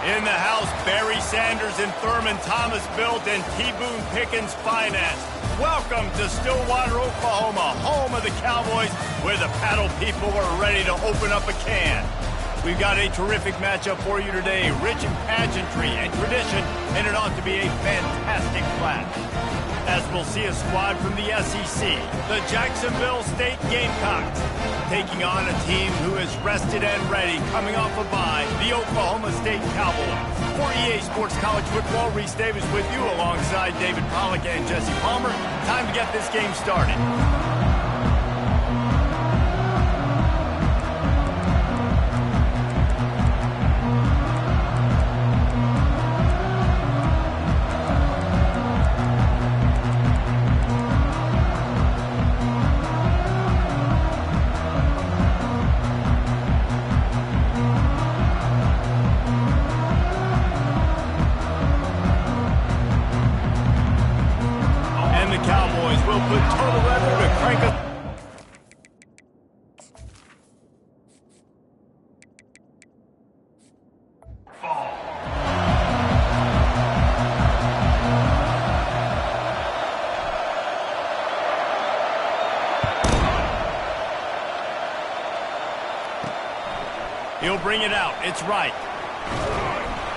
In the house, Barry Sanders and Thurman Thomas built and T. Boone Pickens financed. Welcome to Stillwater, Oklahoma, home of the Cowboys, where the paddle people are ready to open up a can. We've got a terrific matchup for you today, rich in pageantry and tradition, and it ought to be a fantastic clash. As we'll see a squad from the SEC, the Jacksonville State Gamecocks, taking on a team who is rested and ready, coming off a bye, the Oklahoma State Cowboys. For EA Sports College Football, Reese Davis with you alongside David Pollack and Jesse Palmer. Time to get this game started. He'll bring it out. It's right.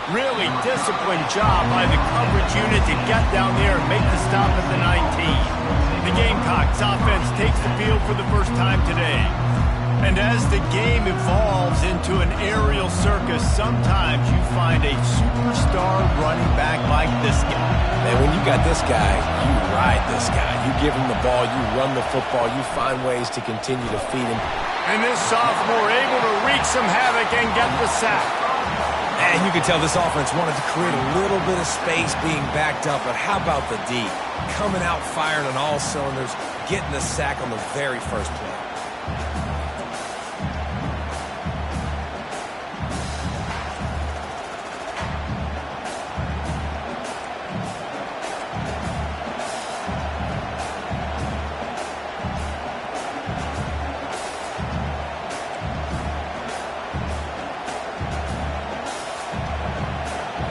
Really disciplined job by the coverage unit to get down there and make the stop at the 19. The Gamecocks offense takes the field for the first time today. And as the game evolves into an aerial circus, sometimes you find a superstar running back like this guy. And when you got this guy, you ride this guy. You give him the ball, you run the football, you find ways to continue to feed him. And this sophomore able to wreak some havoc and get the sack. And you can tell this offense wanted to create a little bit of space being backed up, but how about the D? Coming out firing on all cylinders, getting the sack on the very first play.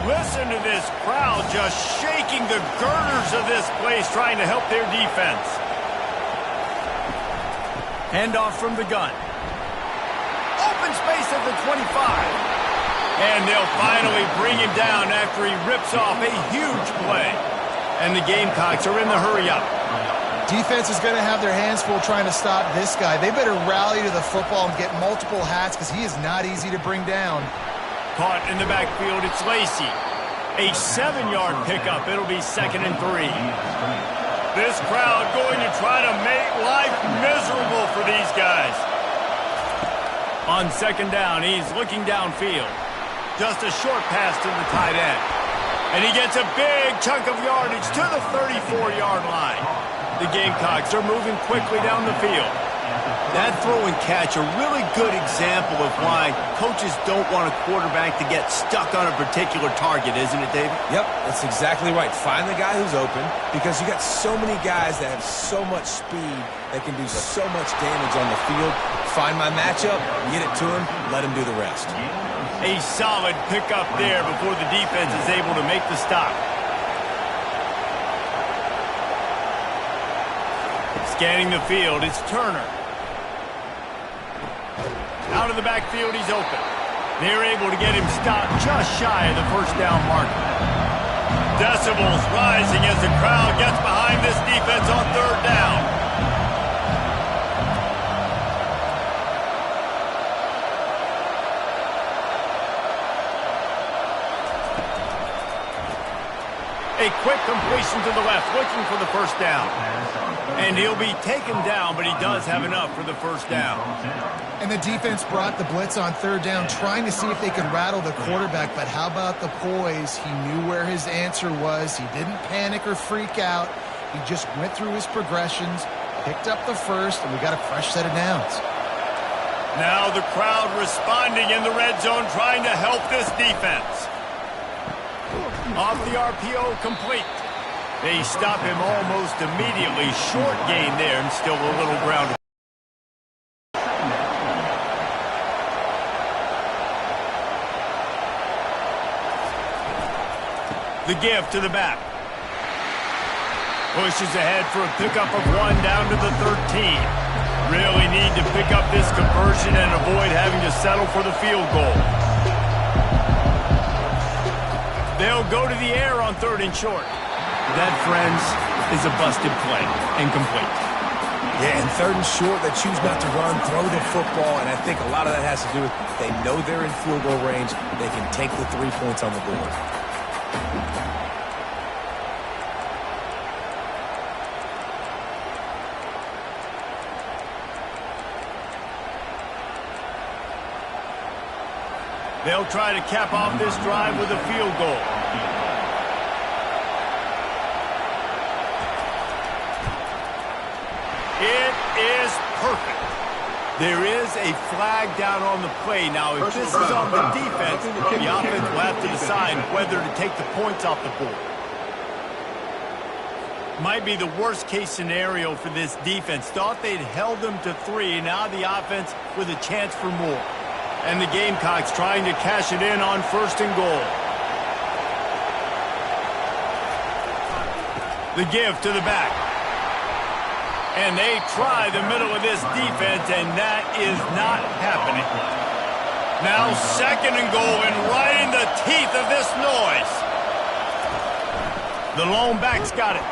Listen to this crowd just shaking the girders of this place, trying to help their defense. Handoff from the gun. Open space at the 25. And they'll finally bring him down after he rips off a huge play. And the Gamecocks are in the hurry-up. Defense is going to have their hands full trying to stop this guy. They better rally to the football and get multiple hats because he is not easy to bring down. Caught in the backfield, it's Lacey. A 7-yard pickup. It'll be 2nd and 3. This crowd going to try to make life miserable for these guys. On 2nd down, he's looking downfield. Just a short pass to the tight end. And he gets a big chunk of yardage to the 34-yard line. The Gamecocks are moving quickly down the field. That throw and catch, a really good example of why coaches don't want a quarterback to get stuck on a particular target, isn't it, David? Yep, that's exactly right. Find the guy who's open because you got so many guys that have so much speed that can do so much damage on the field. Find my matchup, get it to him, let him do the rest. A solid pickup there before the defense is able to make the stop. Scanning the field, it's Turner. Out of the backfield, he's open. They're able to get him stopped just shy of the first down marker. Decibels rising as the crowd gets behind this defense on 3rd down. A quick completion to the left, looking for the first down. And he'll be taken down, but he does have enough for the first down. And the defense brought the blitz on 3rd down, trying to see if they could rattle the quarterback. But how about the poise? He knew where his answer was. He didn't panic or freak out. He just went through his progressions, picked up the first, and we got a fresh set of downs. Now the crowd responding in the red zone, trying to help this defense. Off the RPO, complete. They stop him almost immediately. Short gain there and still a little ground. The give to the back. Pushes ahead for a pickup of 1 down to the 13. Really need to pick up this conversion and avoid having to settle for the field goal. They'll go to the air on 3rd and short. That, friends, is a busted play. Incomplete. Yeah, and 3rd and short, they choose not to run, throw the football, and I think a lot of that has to do with they know they're in field goal range. They can take the 3 points on the board. They'll try to cap off this drive with a field goal. It is perfect. There is a flag down on the play. Now, if this is on the defense, the offense will have to decide whether to take the points off the board. Might be the worst-case scenario for this defense. Thought they'd held them to 3. Now the offense with a chance for more. And the Gamecocks trying to cash it in on 1st and goal. The give to the back. And they try the middle of this defense, and that is not happening. Now 2nd and goal, and right in the teeth of this noise. The lone back's got it.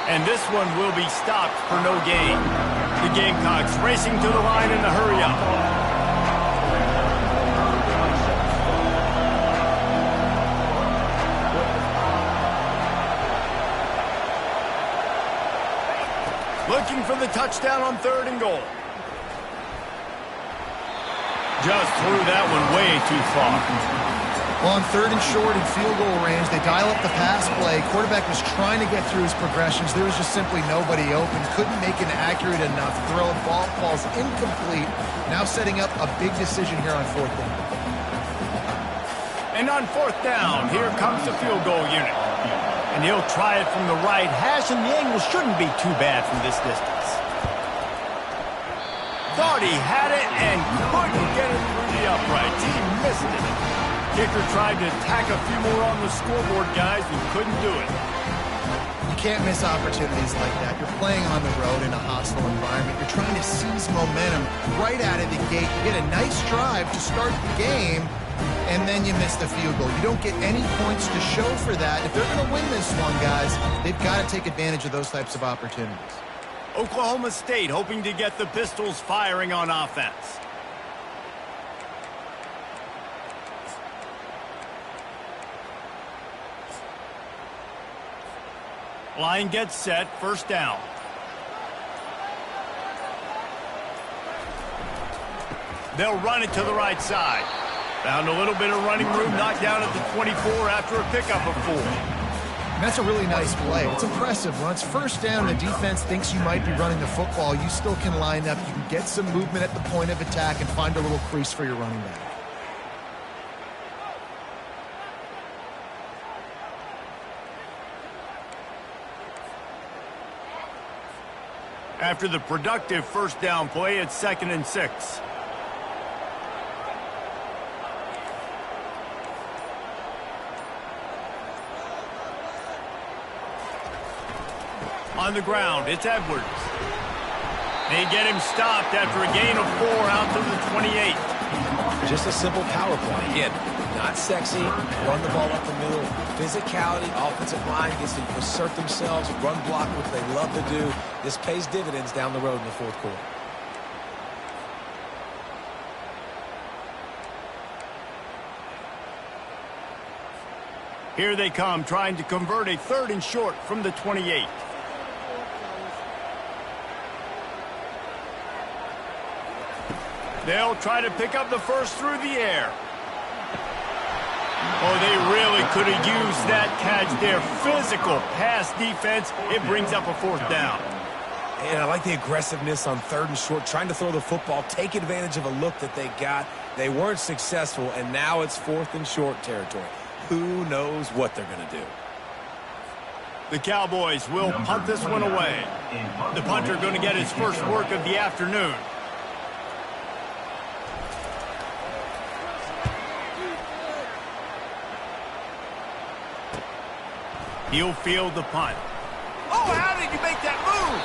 And this one will be stopped for no gain. The Gamecocks racing to the line in a hurry-up. Looking for the touchdown on 3rd and goal. Just threw that one way too far. Well, on 3rd and short in field goal range, they dial up the pass play. Quarterback was trying to get through his progressions. There was just simply nobody open. Couldn't make an accurate enough throw. Ball falls incomplete. Now setting up a big decision here on 4th down. And on 4th down, here comes the field goal unit. And he'll try it from the right hash, and the angle shouldn't be too bad from this distance. Thought he had it and couldn't get it through the uprights. He missed it. Kicker tried to tack a few more on the scoreboard, guys, and couldn't do it. You can't miss opportunities like that. You're playing on the road in a hostile environment. You're trying to seize momentum right out of the gate. You get a nice drive to start the game, and then you miss the field goal. You don't get any points to show for that. If they're going to win this one, guys, they've got to take advantage of those types of opportunities. Oklahoma State hoping to get the Pistols firing on offense. Line gets set, 1st down. They'll run it to the right side. Found a little bit of running room, knocked down at the 24 after a pickup of 4. And that's a really nice play. It's impressive. When it's 1st down, the defense thinks you might be running the football. You still can line up. You can get some movement at the point of attack and find a little crease for your running back. After the productive 1st down play, it's 2nd and 6. On the ground, it's Edwards. They get him stopped after a gain of 4 out to the 28. Just a simple power play. Again, not sexy, run the ball up the middle. Physicality, offensive line gets to assert themselves, run block, which they love to do. This pays dividends down the road in the 4th quarter. Here they come, trying to convert a 3rd and short from the 28. They'll try to pick up the 1st through the air. Oh, they really could have used that catch there. Physical pass defense. It brings up a 4th down. And I like the aggressiveness on 3rd and short, trying to throw the football, take advantage of a look that they got. They weren't successful, and now it's 4th and short territory. Who knows what they're going to do? The Cowboys will punt this one away. The punter going to get his first work of the afternoon. He'll field the punt. Oh, how did you make that move?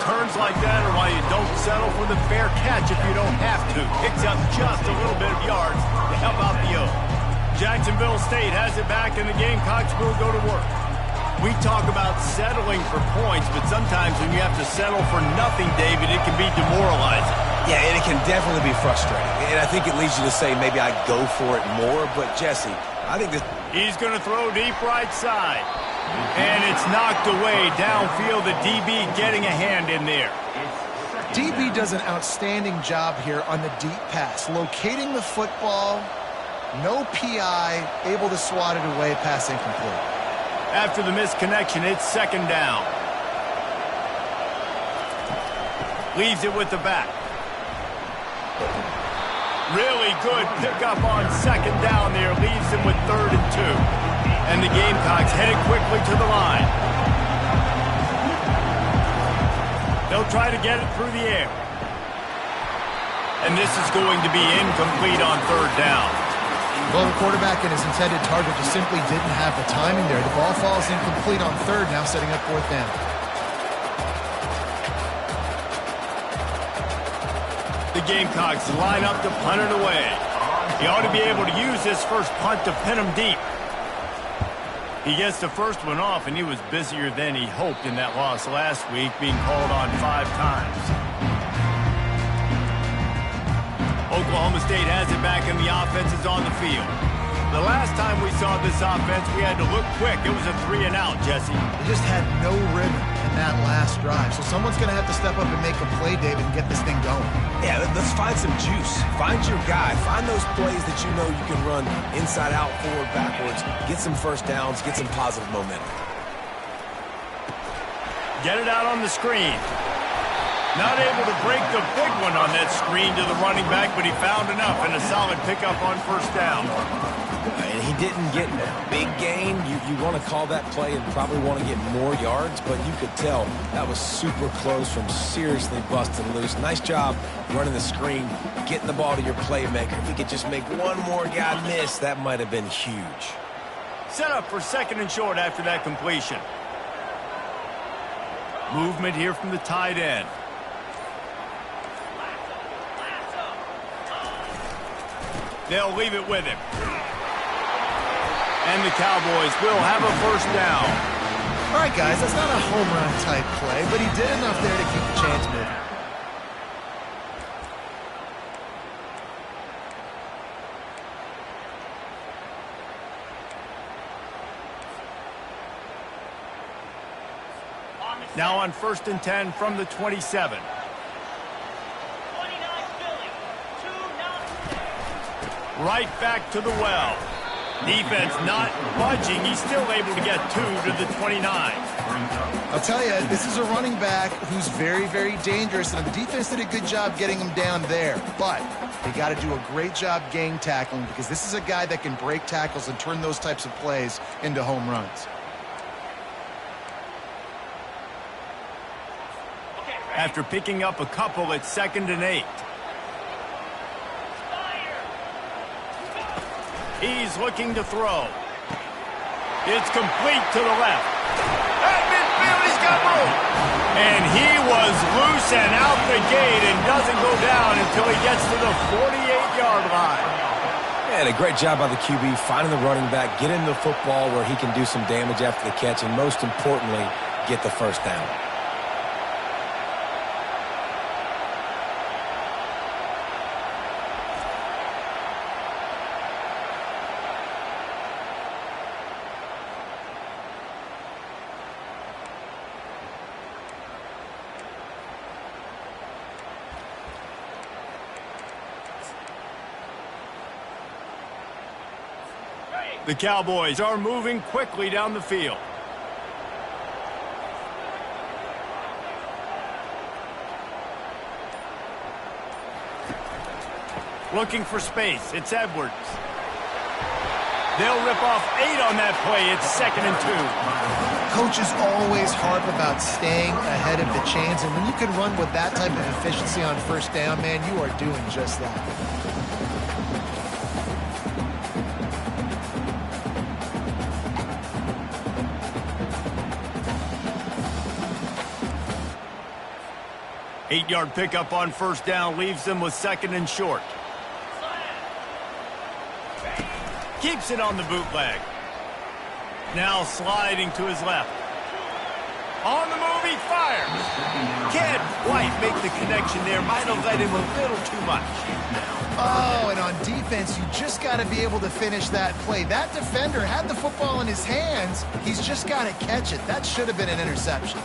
Turns like that are why you don't settle for the fair catch if you don't have to. Picks up just a little bit of yards to help out the O. Jacksonville State has it back, and the Gamecocks will go to work. We talk about settling for points, but sometimes when you have to settle for nothing, David, it can be demoralizing. Yeah, and it can definitely be frustrating. And I think it leads you to say maybe I go for it more. But, Jesse, I think this... He's going to throw deep right side. And it's knocked away downfield. The DB getting a hand in there. DB does an outstanding job here on the deep pass. Locating the football, no PI, able to swat it away, pass incomplete. After the misconnection, it's second down. Leaves it with the back. Really good pickup on second down there. Leaves him with 3rd and 2. And the Gamecocks headed quickly to the line. They'll try to get it through the air. And this is going to be incomplete on 3rd down. Well, the quarterback and his intended target just simply didn't have the timing there. The ball falls incomplete on 3rd, now setting up 4th down. The Gamecocks line up to punt it away. He ought to be able to use this first punt to pin him deep. He gets the first one off, and he was busier than he hoped in that loss last week, being called on 5 times. Oklahoma State has it back, and the offense is on the field. The last time we saw this offense, we had to look quick. It was a 3-and-out, Jesse. They just had no rhythm in that last drive. So someone's going to have to step up and make a play, David, and get this thing going. Yeah, let's find some juice. Find your guy. Find those plays that you know you can run inside out, forward, backwards. Get some first downs. Get some positive momentum. Get it out on the screen. Not able to break the big one on that screen to the running back, but he found enough and a solid pickup on first down. And he didn't get a big gain. You want to call that play and probably want to get more yards, but you could tell that was super close from seriously busting loose. Nice job running the screen, getting the ball to your playmaker. If he could just make one more guy miss, that might have been huge. Set up for 2nd and short after that completion. Movement here from the tight end. They'll leave it with him. And the Cowboys will have a first down. All right, guys, that's not a home run type play, but he did enough there to keep the chains moving. Now on 1st and 10 from the 27. Right back to the well. Defense not budging. He's still able to get 2 to the 29. I'll tell you, this is a running back who's very, very dangerous, and the defense did a good job getting him down there. But they got to do a great job gang tackling, because this is a guy that can break tackles and turn those types of plays into home runs. After picking up a couple, it's 2nd and 8. He's looking to throw. It's complete to the left. At midfield, he's got room. And he was loose and out the gate and doesn't go down until he gets to the 48-yard line. And a great job by the QB finding the running back, getting the football where he can do some damage after the catch, and most importantly, get the first down. The Cowboys are moving quickly down the field. Looking for space. It's Edwards. They'll rip off 8 on that play. It's 2nd and 2. Coaches always harp about staying ahead of the chains, and when you can run with that type of efficiency on first down, man, you are doing just that. 8-yard pickup on first down leaves them with second and short. Keeps it on the bootleg. Now sliding to his left. On the move, he fires. Can't quite make the connection there. Might have let him a little too much. Oh, and on defense, you just got to be able to finish that play. That defender had the football in his hands. He's just got to catch it. That should have been an interception.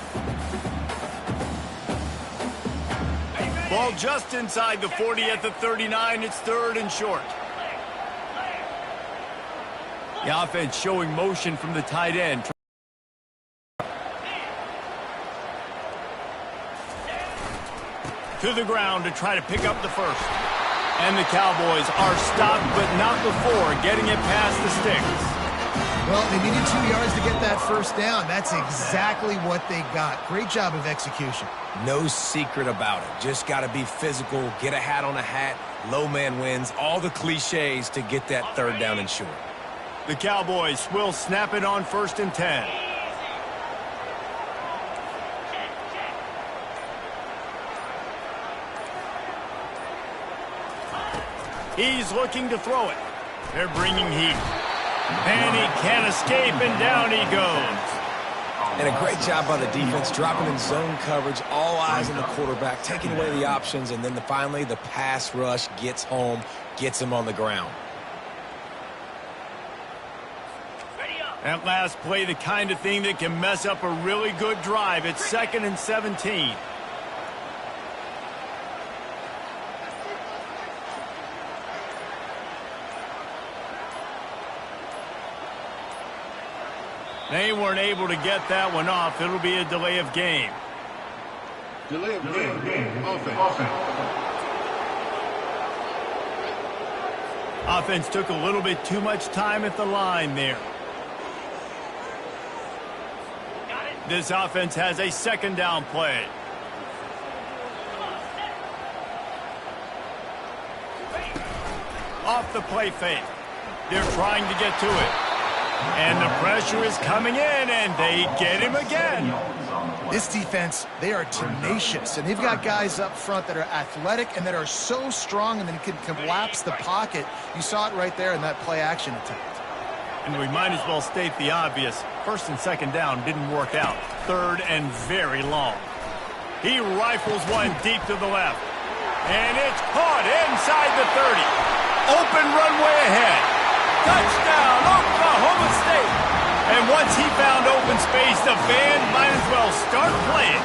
Ball just inside the 40 at the 39. It's third and short. The offense showing motion from the tight end. To the ground to try to pick up the first. And the Cowboys are stopped, but not before getting it past the sticks. Well, they needed 2 yards to get that first down. That's exactly what they got. Great job of execution. No secret about it. Just got to be physical, get a hat on a hat, low man wins, all the cliches to get that third down and short. The Cowboys will snap it on first and 10. He's looking to throw it. They're bringing heat. And he can't escape, and down he goes. And a great job by the defense, dropping in zone coverage, all eyes on the quarterback, taking away the options, and then finally the pass rush gets home, gets him on the ground. That last play, the kind of thing that can mess up a really good drive. It's second and 17. They weren't able to get that one off. It'll be a delay of game. Delay of game. Offense. Offense took a little bit too much time at the line there. This offense has a second down play. Off the play fake. They're trying to get to it. And the pressure is coming in, and they get him again. This defense, they are tenacious, and they've got guys up front that are athletic and that are so strong and then can collapse the pocket. You saw it right there in that play-action attempt. And we might as well state the obvious. First and second down didn't work out. Third and very long. He rifles one deep to the left. And it's caught inside the 30. Open runway ahead. Touchdown, Oklahoma State. And once he found open space, the band might as well start playing.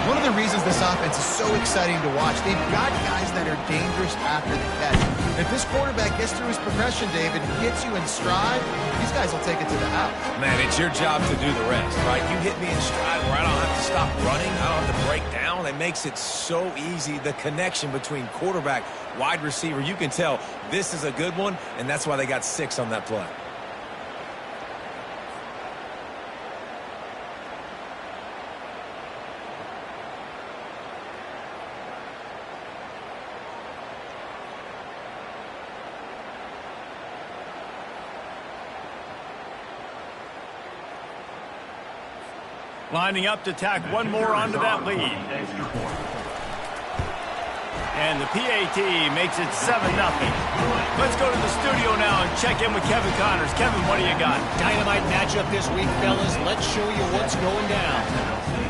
One of the reasons this offense is so exciting to watch, they've got guys that are dangerous after the catch. If this quarterback gets through his progression, David, hits you in stride, these guys will take it to the house. Man, it's your job to do the rest, right? You hit me in stride where I don't have to stop running, I don't have to break down. It makes it so easy, the connection between quarterback, wide receiver. You can tell this is a good one, and that's why they got 6 on that play. Lining up to tack one more onto that lead. And the PAT makes it 7-0. Let's go to the studio now and check in with Kevin Connors. Kevin, what do you got? Dynamite matchup this week, fellas. Let's show you what's going down.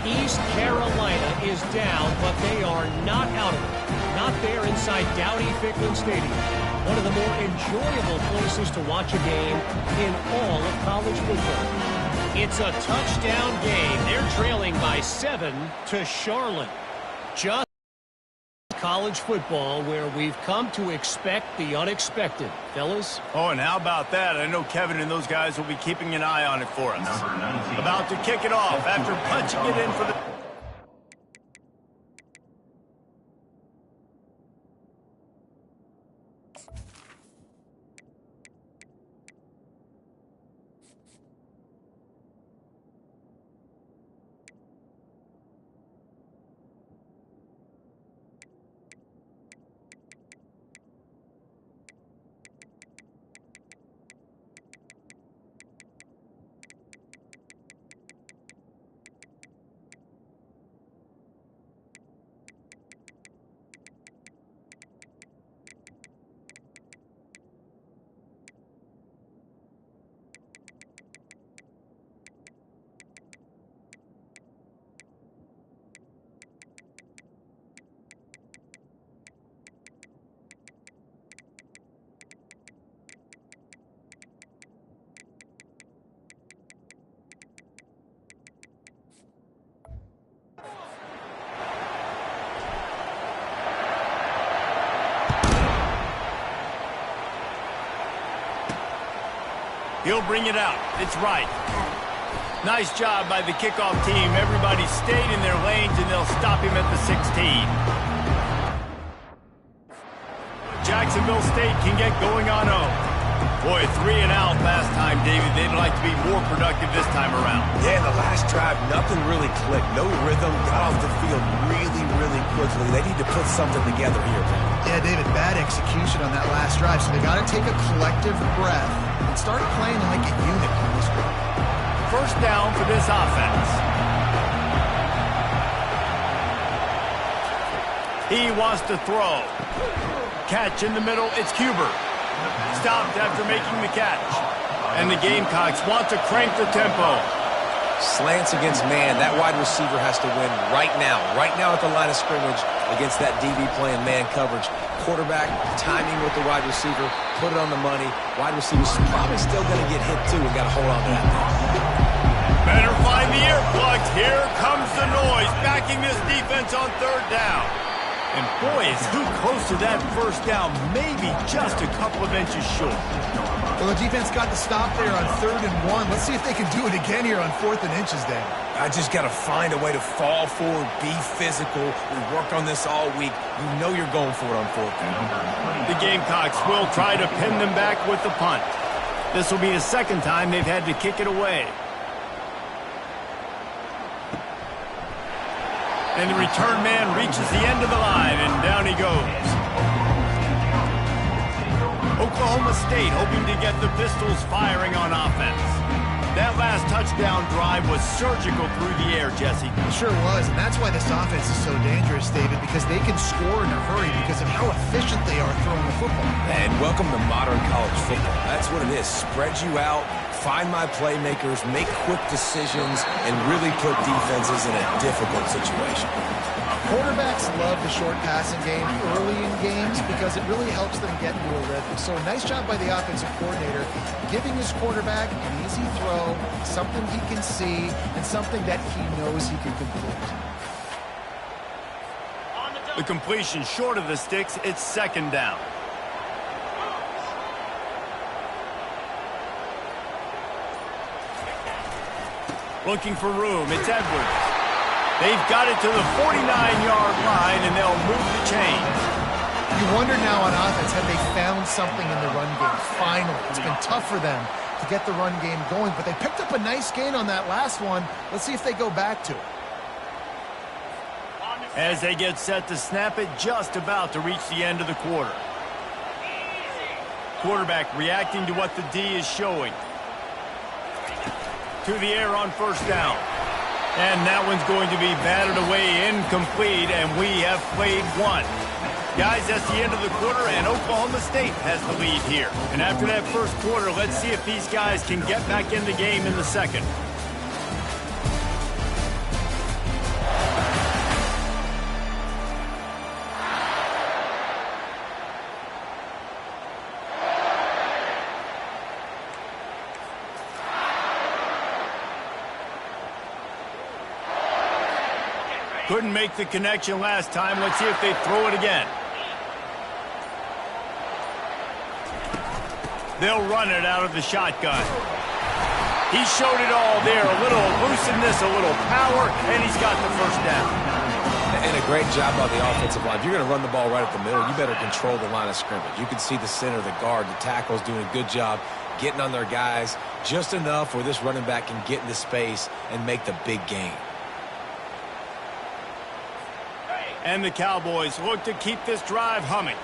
East Carolina is down, but they are not out of it. Not there inside Dowdy-Ficklin Stadium. One of the more enjoyable places to watch a game in all of college football. It's a touchdown game. They're trailing by 7 to Charlotte. Just college football where we've come to expect the unexpected. Fellas? Oh, and how about that? I know Kevin and those guys will be keeping an eye on it for us. About to kick it off after punching it in for the... He'll bring it out. It's right. Nice job by the kickoff team. Everybody stayed in their lanes, and they'll stop him at the 16. Jacksonville State can get going on 0. Boy, 3 and out last time, David. They'd like to be more productive this time around. Yeah, the last drive, nothing really clicked. No rhythm. Got off the field really, really quickly. They need to put something together here, man. Yeah, David, bad execution on that last drive, so they got to take a collective breath and start playing like a unit on this drive. First down for this offense. He wants to throw. Catch in the middle. It's Huber. Stopped after making the catch. And the Gamecocks want to crank the tempo. Slants against man. That wide receiver has to win right now. Right now at the line of scrimmage against that DB playing man coverage. Quarterback, timing with the wide receiver, put it on the money. Wide receiver's probably still going to get hit too. We got to hold on to that thing. Better find the earplugs. Here comes the noise, backing this defense on third down. And boy, is he close to that first down, maybe just a couple of inches short. Well, the defense got the stop there on 3rd and 1. Let's see if they can do it again here on 4th and inches, Dan. I just got to find a way to fall forward, be physical. We worked on this all week. You know you're going for it on 4th down. The Gamecocks will try to pin them back with the punt. This will be the second time they've had to kick it away. And the return man reaches the end of the line, and down he goes. Oklahoma State hoping to get the Pistols firing on offense. That last touchdown drive was surgical through the air, Jesse. It sure was, and that's why this offense is so dangerous, David, because they can score in a hurry because of how efficient they are throwing the football. And welcome to modern college football. That's what it is. Spread you out, find my playmakers, make quick decisions, and really put defenses in a difficult situation. Quarterbacks love the short passing game early in games because it really helps them get into a rhythm. So a nice job by the offensive coordinator giving his quarterback an easy throw, something he can see, and something that he knows he can complete. The completion short of the sticks, it's 2nd down. Looking for room, it's Edwards. They've got it to the 49-yard line, and they'll move the chains. You wonder now on offense, have they found something in the run game? Finally. It's been tough for them to get the run game going, but they picked up a nice gain on that last one. Let's see if they go back to it. As they get set to snap it, just about to reach the end of the quarter. Quarterback reacting to what the D is showing. To the air on 1st down. And that one's going to be batted away, incomplete, and we have played 1. Guys, that's the end of the quarter, and Oklahoma State has the lead here. And after that first quarter, let's see if these guys can get back in the game in the second. Couldn't make the connection last time. Let's see if they throw it again. They'll run it out of the shotgun. He showed it all there. A little looseness, a little power, and he's got the first down. And a great job by the offensive line. If you're going to run the ball right up the middle, you better control the line of scrimmage. You can see the center, the guard, the tackle's doing a good job getting on their guys just enough where this running back can get into space and make the big game. And the Cowboys look to keep this drive humming.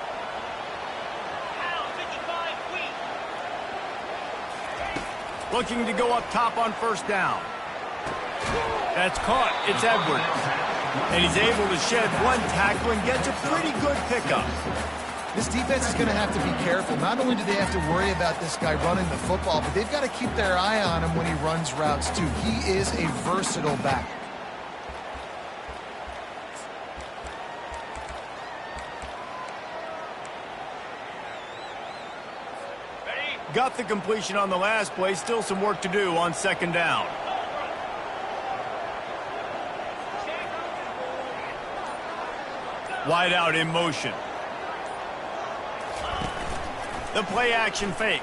Looking to go up top on 1st down. That's caught. It's Edwards. And he's able to shed 1 tackle and gets a pretty good pickup. This defense is going to have to be careful. Not only do they have to worry about this guy running the football, but they've got to keep their eye on him when he runs routes too. He is a versatile back. Got the completion on the last play. Still some work to do on 2nd down. Wide out in motion. The play action fake.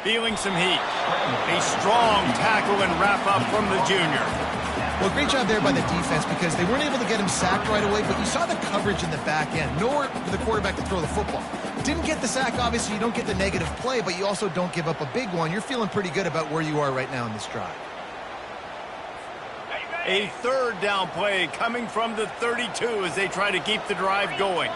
Feeling some heat. A strong tackle and wrap-up from the junior. Well, great job there by the defense because they weren't able to get him sacked right away, but you saw the coverage in the back end. Nowhere for the quarterback to throw the football. Didn't get the sack, obviously. You don't get the negative play, but you also don't give up a big one. You're feeling pretty good about where you are right now in this drive. A third down play coming from the 32 as they try to keep the drive going.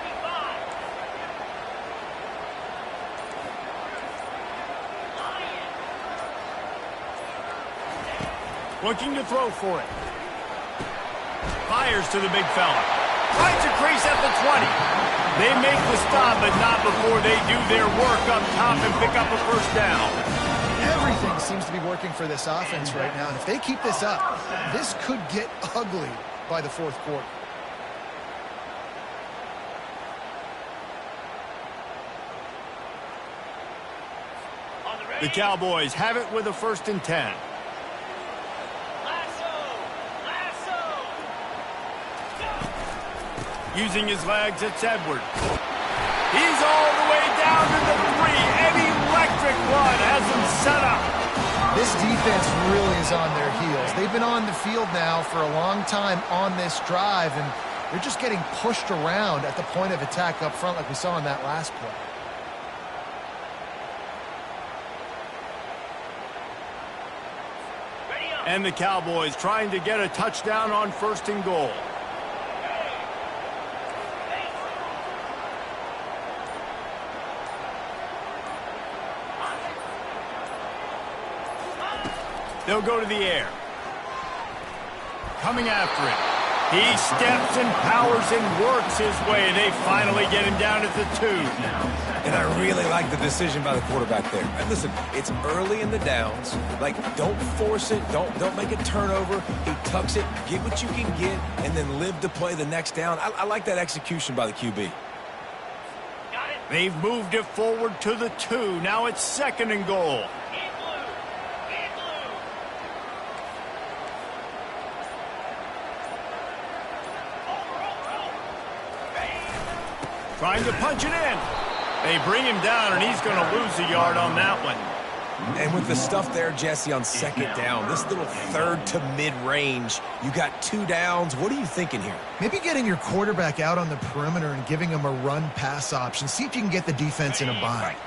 Looking to throw for it. Fires to the big fella. Finds a crease at the 20. They make the stop, but not before they do their work up top and pick up a first down. Everything seems to be working for this offense right now, and if they keep this up, this could get ugly by the fourth quarter. The Cowboys have it with a 1st and 10. Using his legs, it's Edwards. He's all the way down to the 3. An electric one has him set up. This defense really is on their heels. They've been on the field now for a long time on this drive, and they're just getting pushed around at the point of attack up front like we saw in that last play. And the Cowboys trying to get a touchdown on 1st and goal. They'll go to the air. Coming after it. He steps and powers and works his way. They finally get him down at the 2. And I really like the decision by the quarterback there. And listen, it's early in the downs. Like, don't force it. Don't make a turnover. He tucks it, get what you can get, and then live to play the next down. I like that execution by the QB. They've moved it forward to the 2. Now it's 2nd and goal. Trying to punch it in. They bring him down, and he's going to lose a yard on that one. And with the stuff there, Jesse, on 2nd down, this little 3rd to mid-range, you got 2 downs. What are you thinking here? Maybe getting your quarterback out on the perimeter and giving him a run-pass option. See if you can get the defense in a bind.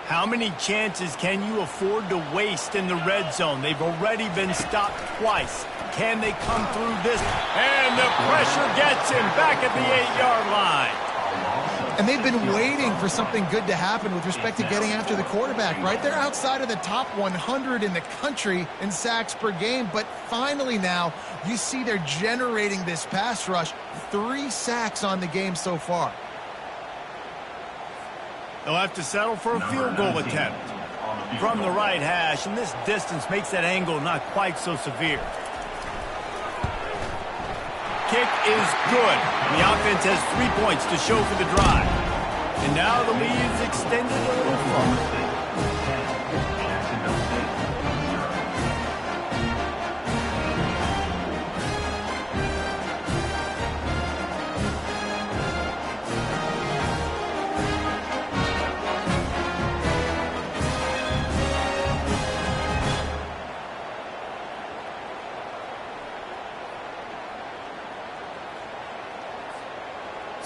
How many chances can you afford to waste in the red zone? They've already been stopped twice. Can they come through this? And the pressure gets him back at the 8-yard line. And they've been waiting for something good to happen with respect to getting after the quarterback, right? They're outside of the top 100 in the country in sacks per game, but finally now you see they're generating this pass rush. 3 sacks on the game so far. They'll have to settle for a field goal attempt from the right hash, and this distance makes that angle not quite so severe. Kick is good. The offense has 3 points to show for the drive. And now the lead is extended a little further.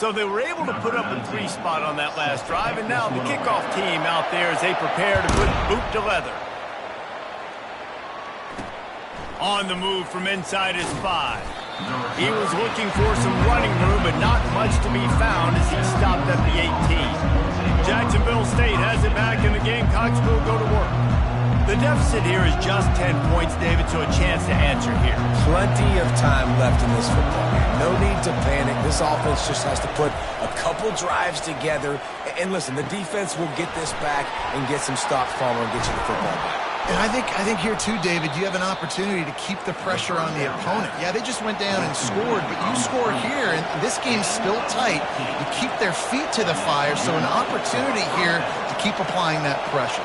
So they were able to put up a 3 spot on that last drive, and now the kickoff team out there as they prepare to put boot to leather. On the move from inside his 5. He was looking for some running room, but not much to be found as he stopped at the 18. Jacksonville State has it back, and the Gamecocks will go to work. The deficit here is just 10 points, David, so a chance to answer here. Plenty of time left in this football game. No need to panic. This offense just has to put a couple drives together. And listen, the defense will get this back and get some stops following and get you the football back. And I think here too, David, you have an opportunity to keep the pressure on the opponent. Yeah, they just went down and scored, but you score here, and this game's still tight. You keep their feet to the fire, so an opportunity here to keep applying that pressure.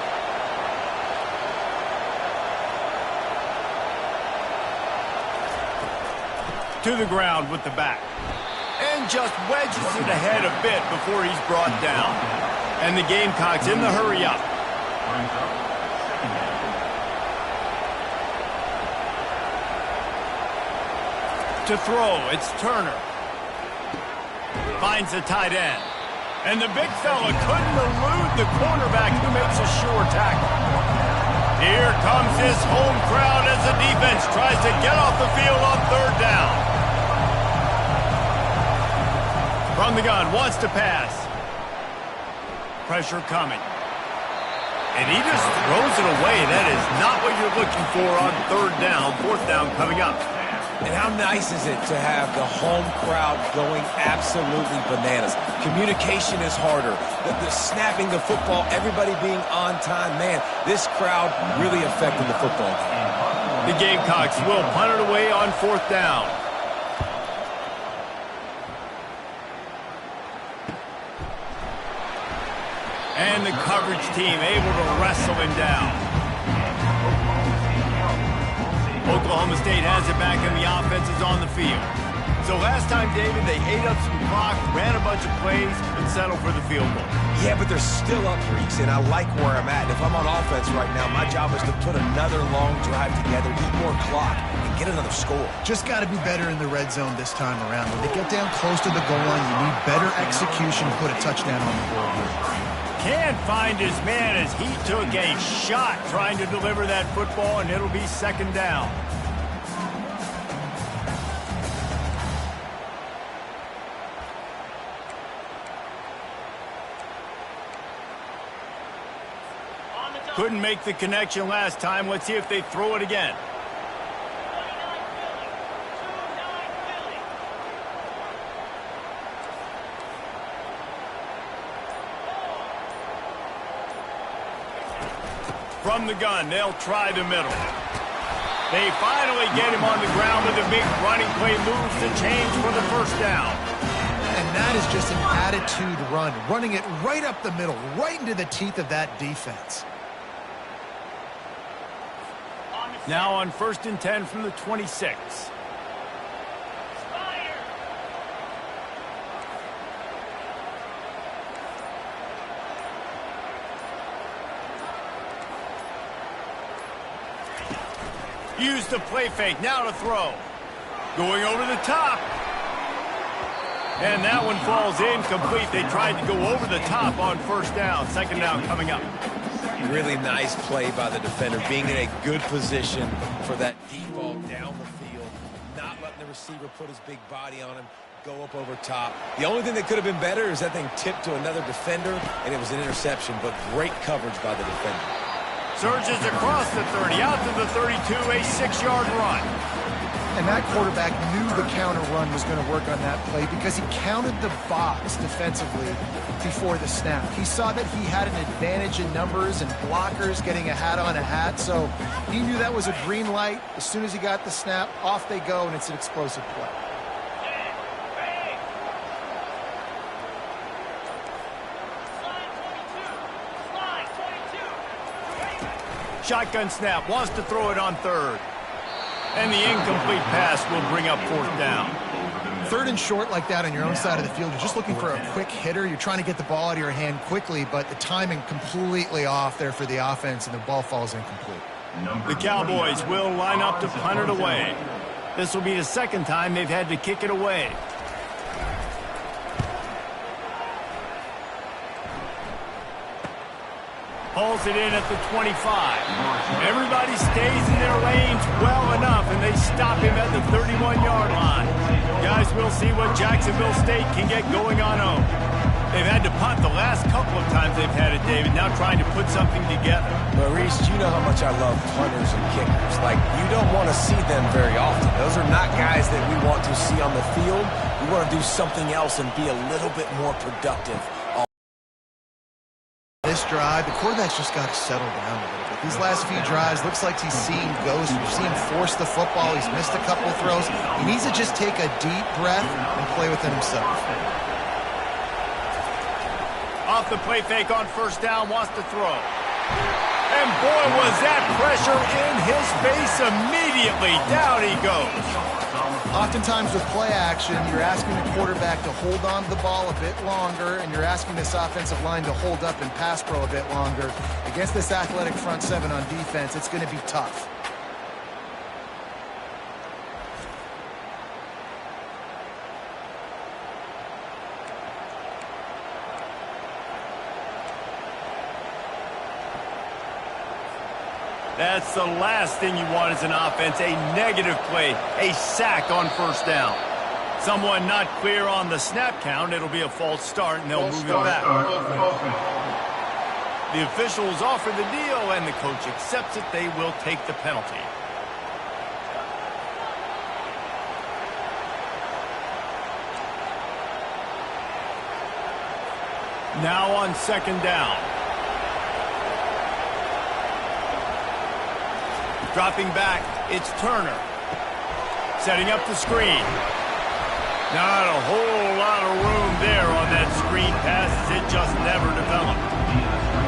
To the ground with the back. And just wedges it ahead a bit before he's brought down. And the Gamecocks in the hurry up. to throw. It's Turner. Finds the tight end. And the big fella couldn't elude the cornerback who makes a sure tackle. Here comes his home crowd as the defense tries to get off the field on third down. From the gun, wants to pass. Pressure coming. And he just throws it away. That is not what you're looking for on third down. Fourth down coming up. And how nice is it to have the home crowd going absolutely bananas? Communication is harder. The snapping the football, everybody being on time. Man, this crowd really affecting the football game. The Gamecocks will punt it away on fourth down. And the coverage team able to wrestle him down. Oklahoma State has it back and the offense is on the field. So last time, David, they ate up some clock, ran a bunch of plays, and settled for the field goal. Yeah, but they're still up, Reeks, and I like where I'm at. If I'm on offense right now, my job is to put another long drive together, eat more clock, and get another score. Just got to be better in the red zone this time around. When they get down close to the goal line, you need better execution to put a touchdown on the board here. Can't find his man as he took a shot trying to deliver that football, and it'll be second down. Couldn't make the connection last time. Let's see if they throw it again. From the gun, they'll try the middle. They finally get him on the ground with a big running play moves to change for the first down. And that is just an attitude run, running it right up the middle, right into the teeth of that defense. Now on 1st and 10 from the 26. Use the play fake, now to throw. Going over the top. And that one falls incomplete. They tried to go over the top on first down. Second down coming up. Really nice play by the defender, being in a good position for that deep ball down the field, not letting the receiver put his big body on him, go up over top. The only thing that could have been better is that thing tipped to another defender, and it was an interception, but great coverage by the defender. Surges across the 30, out to the 32, a 6-yard run. And that quarterback knew the counter run was going to work on that play because he counted the box defensively before the snap. He saw that he had an advantage in numbers and blockers getting a hat on a hat, so he knew that was a green light. As soon as he got the snap, off they go, and it's an explosive play. Shotgun snap, wants to throw it on third. And the incomplete pass will bring up fourth down. Third and short like that on your own side of the field, you're just looking for a quick hitter. You're trying to get the ball out of your hand quickly, but the timing completely off there for the offense, and the ball falls incomplete. The Cowboys will line up to punt it away. This will be the second time they've had to kick it away. Pulls it in at the 25. Everybody stays in their lanes well enough, and they stop him at the 31-yard line. Guys, we'll see what Jacksonville State can get going on home. They've had to punt the last couple of times they've had it, David, now trying to put something together. Maurice, you know how much I love punters and kickers. Like, you don't want to see them very often. Those are not guys that we want to see on the field. We want to do something else and be a little bit more productive. This drive, the quarterback's just got to settle down a little bit. These last few drives, looks like he's seeing ghosts. We've seen him force the football. He's missed a couple of throws. He needs to just take a deep breath and play within himself. Off the play fake on first down, wants to throw. And boy, was that pressure in his face immediately. Down he goes. Oftentimes with play action, you're asking the quarterback to hold on to the ball a bit longer, and you're asking this offensive line to hold up and pass pro a bit longer. Against this athletic front seven on defense, it's going to be tough. That's the last thing you want as an offense, a negative play, a sack on first down. Someone not clear on the snap count, it'll be a false start, and they'll move it back. The officials offer the deal, and the coach accepts it. They will take the penalty. Now on second down. Dropping back, it's Turner. Setting up the screen. Not a whole lot of room there on that screen pass. It just never developed.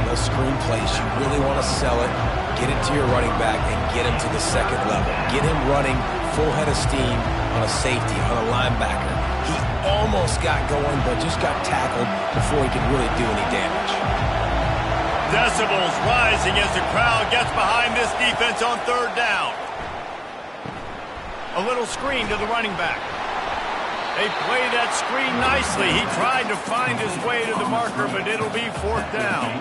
Those screen plays, you really want to sell it, get it to your running back, and get him to the second level. Get him running full head of steam on a safety, on a linebacker. He almost got going, but just got tackled before he could really do any damage. Decibels rising as the crowd gets behind this defense on third down. A little screen to the running back. They play that screen nicely. He tried to find his way to the marker, but it'll be fourth down.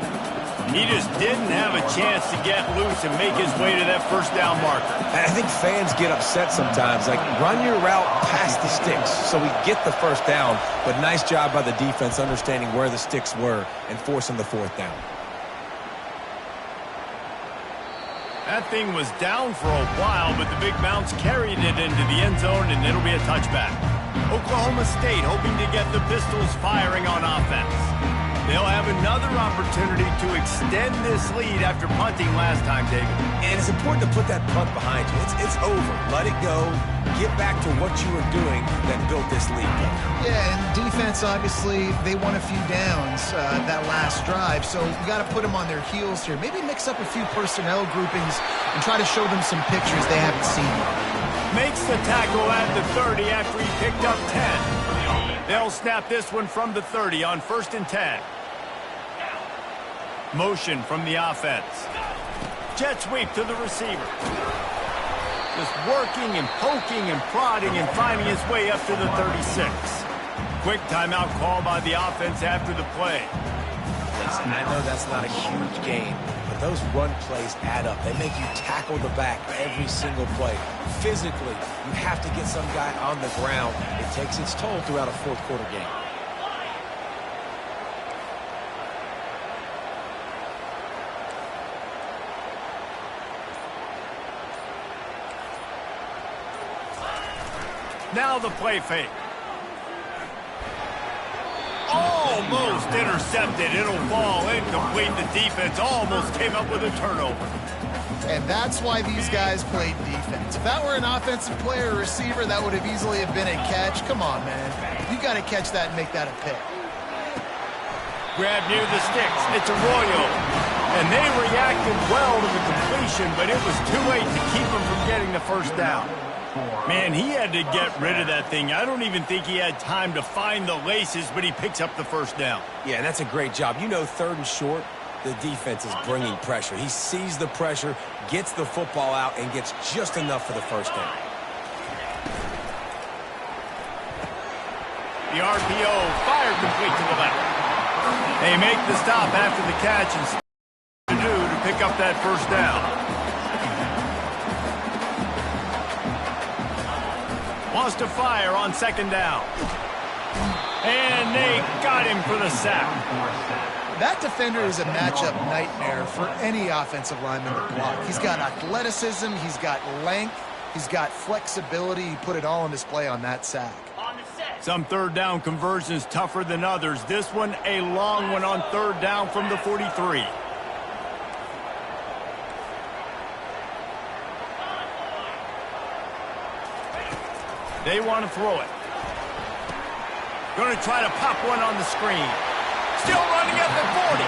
He just didn't have a chance to get loose and make his way to that first down marker. I think fans get upset sometimes. Like, run your route past the sticks so we get the first down. But nice job by the defense understanding where the sticks were and forcing the fourth down. That thing was down for a while, but the big bounce carried it into the end zone, and it'll be a touchback. Oklahoma State hoping to get the Pistols firing on offense. They'll have another opportunity to extend this lead after punting last time, David. And it's important to put that punt behind you. It's over. Let it go. Get back to what you were doing that built this lead. Yeah, and defense, obviously, they won a few downs that last drive, so you got to put them on their heels here. Maybe mix up a few personnel groupings and try to show them some pictures they haven't seen. Makes the tackle at the 30 after he picked up 10. They'll snap this one from the 30 on 1st and 10. Motion from the offense. Jet sweep to the receiver. Just working and poking and prodding and finding his way up to the 36. Quick timeout call by the offense after the play. Listen, I know that's not a huge game, but those run plays add up. They make you tackle the back every single play. Physically, you have to get some guy on the ground. It takes its toll throughout a fourth quarter game. Now the play fake. Almost intercepted. It'll fall incomplete. The defense almost came up with a turnover. And that's why these guys played defense. If that were an offensive player or receiver, that would have easily have been a catch. Come on, man. You got to catch that and make that a pick. Grab near the sticks. It's Arroyo. And they reacted well to the completion, but it was too late to keep them from getting the first down. Man, he had to get rid of that thing. I don't even think he had time to find the laces, but he picks up the first down. Yeah, that's a great job. You know, 3rd and short, the defense is bringing pressure. He sees the pressure, gets the football out, and gets just enough for the first down. The RPO fired complete to the left. They make the stop after the catch and to pick up that first down. Wants to fire on 2nd down. And they got him for the sack. That defender is a matchup nightmare for any offensive lineman to block. He's got athleticism, he's got length, he's got flexibility. He put it all on display on that sack. Some 3rd down conversions tougher than others. This one a long one on 3rd down from the 43. They want to throw it. Going to try to pop one on the screen. Still running at the 40.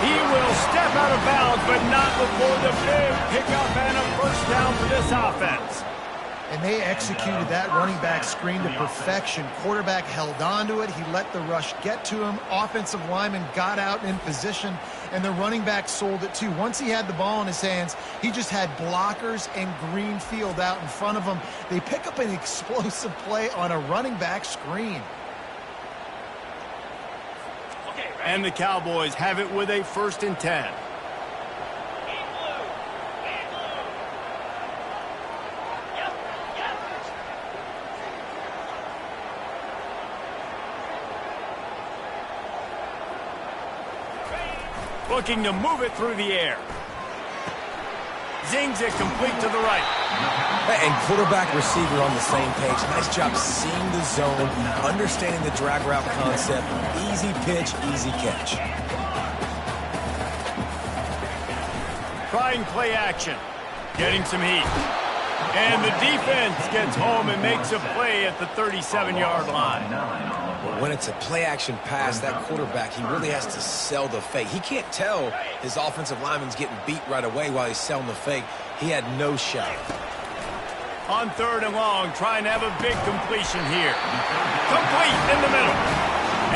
He will step out of bounds, but not before the big pickup and a first down for this offense. And they executed that running back screen to perfection. Quarterback held on to it. He let the rush get to him. Offensive lineman got out in position, and the running back sold it too. Once he had the ball in his hands, he just had blockers and green field out in front of him. They pick up an explosive play on a running back screen. And the Cowboys have it with a 1st and 10. Looking to move it through the air. Zings it complete to the right. And quarterback receiver on the same page. Nice job seeing the zone, understanding the drag route concept. Easy pitch, easy catch. Trying play action. Getting some heat. And the defense gets home and makes a play at the 37-yard line. Well, when it's a play-action pass, that quarterback, he really has to sell the fake. He can't tell his offensive lineman's getting beat right away while he's selling the fake. He had no shot. On 3rd and long, trying to have a big completion here. Complete in the middle.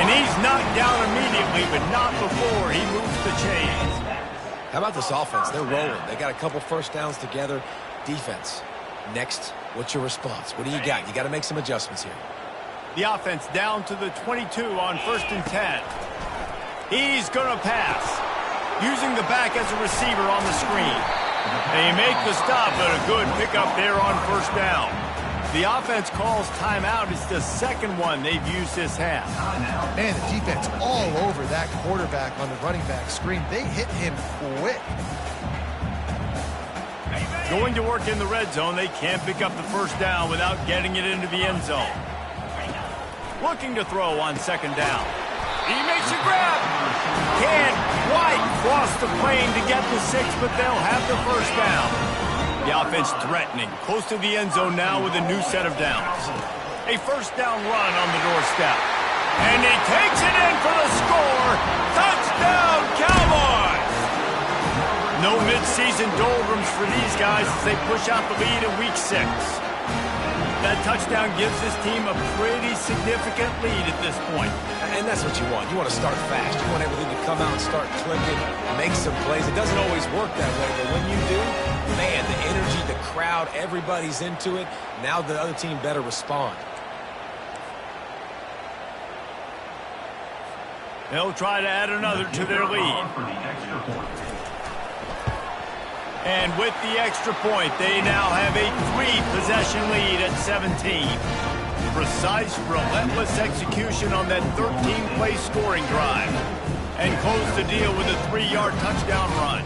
And he's knocked down immediately, but not before he moves the chains. How about this offense? They're rolling. They got a couple first downs together. Defense. Next, what's your response? What do you got? You got to make some adjustments here. The offense down to the 22 on 1st and 10. He's going to pass. Using the back as a receiver on the screen. They make the stop, but a good pickup there on 1st down. The offense calls timeout. It's the second one they've used this half. Man, the defense all over that quarterback on the running back screen. They hit him quick. Going to work in the red zone. They can't pick up the 1st down without getting it into the end zone. Looking to throw on 2nd down. He makes a grab. Can't quite cross the plane to get the 6, but they'll have the 1st down. The offense threatening. Close to the end zone now with a new set of downs. A 1st down run on the doorstep. And he takes it in for the score. Touchdown, Cowboys! No midseason doldrums for these guys as they push out the lead in Week 6. That touchdown gives this team a pretty significant lead at this point. And that's what you want. You want to start fast. You want everything to come out and start clicking, make some plays. It doesn't always work that way, but when you do, man, the energy, the crowd, everybody's into it. Now the other team better respond. They'll try to add another to their lead. And with the extra point, they now have a 3-possession lead at 17. Precise, relentless execution on that 13-play scoring drive. And close the deal with a 3-yard touchdown run.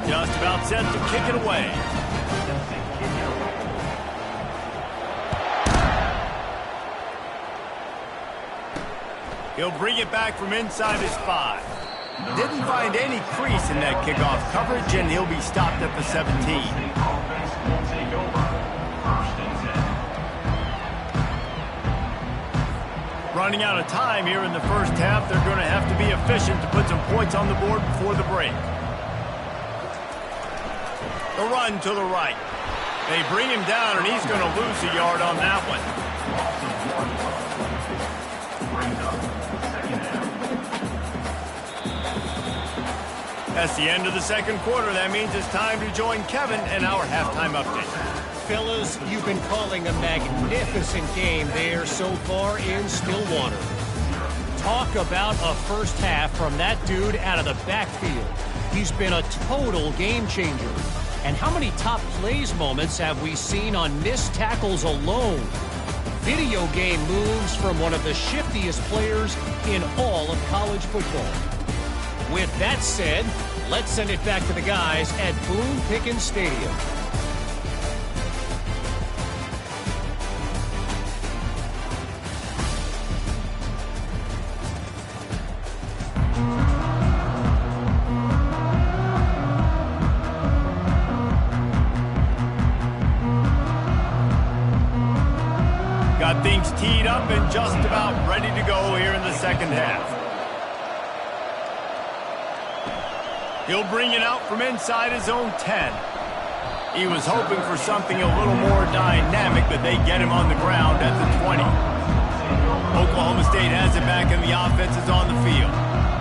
Just about set to kick it away. He'll bring it back from inside his 5. Didn't find any crease in that kickoff coverage, and he'll be stopped at the 17. Running out of time here in the 1st half, they're going to have to be efficient to put some points on the board before the break. The run to the right. They bring him down, and he's going to lose a yard on that one. That's the end of the 2nd quarter. That means it's time to join Kevin in our halftime update. Fellas, you've been calling a magnificent game there so far in Stillwater. Talk about a 1st half from that dude out of the backfield. He's been a total game changer. And how many top plays moments have we seen on missed tackles alone? Video game moves from one of the shiftiest players in all of college football. With that said, let's send it back to the guys at Boone Pickens Stadium. Got things teed up and just about ready to go here in the 2nd half. He'll bring it out from inside his own 10. He was hoping for something a little more dynamic, but they get him on the ground at the 20. Oklahoma State has it back and the offense is on the field.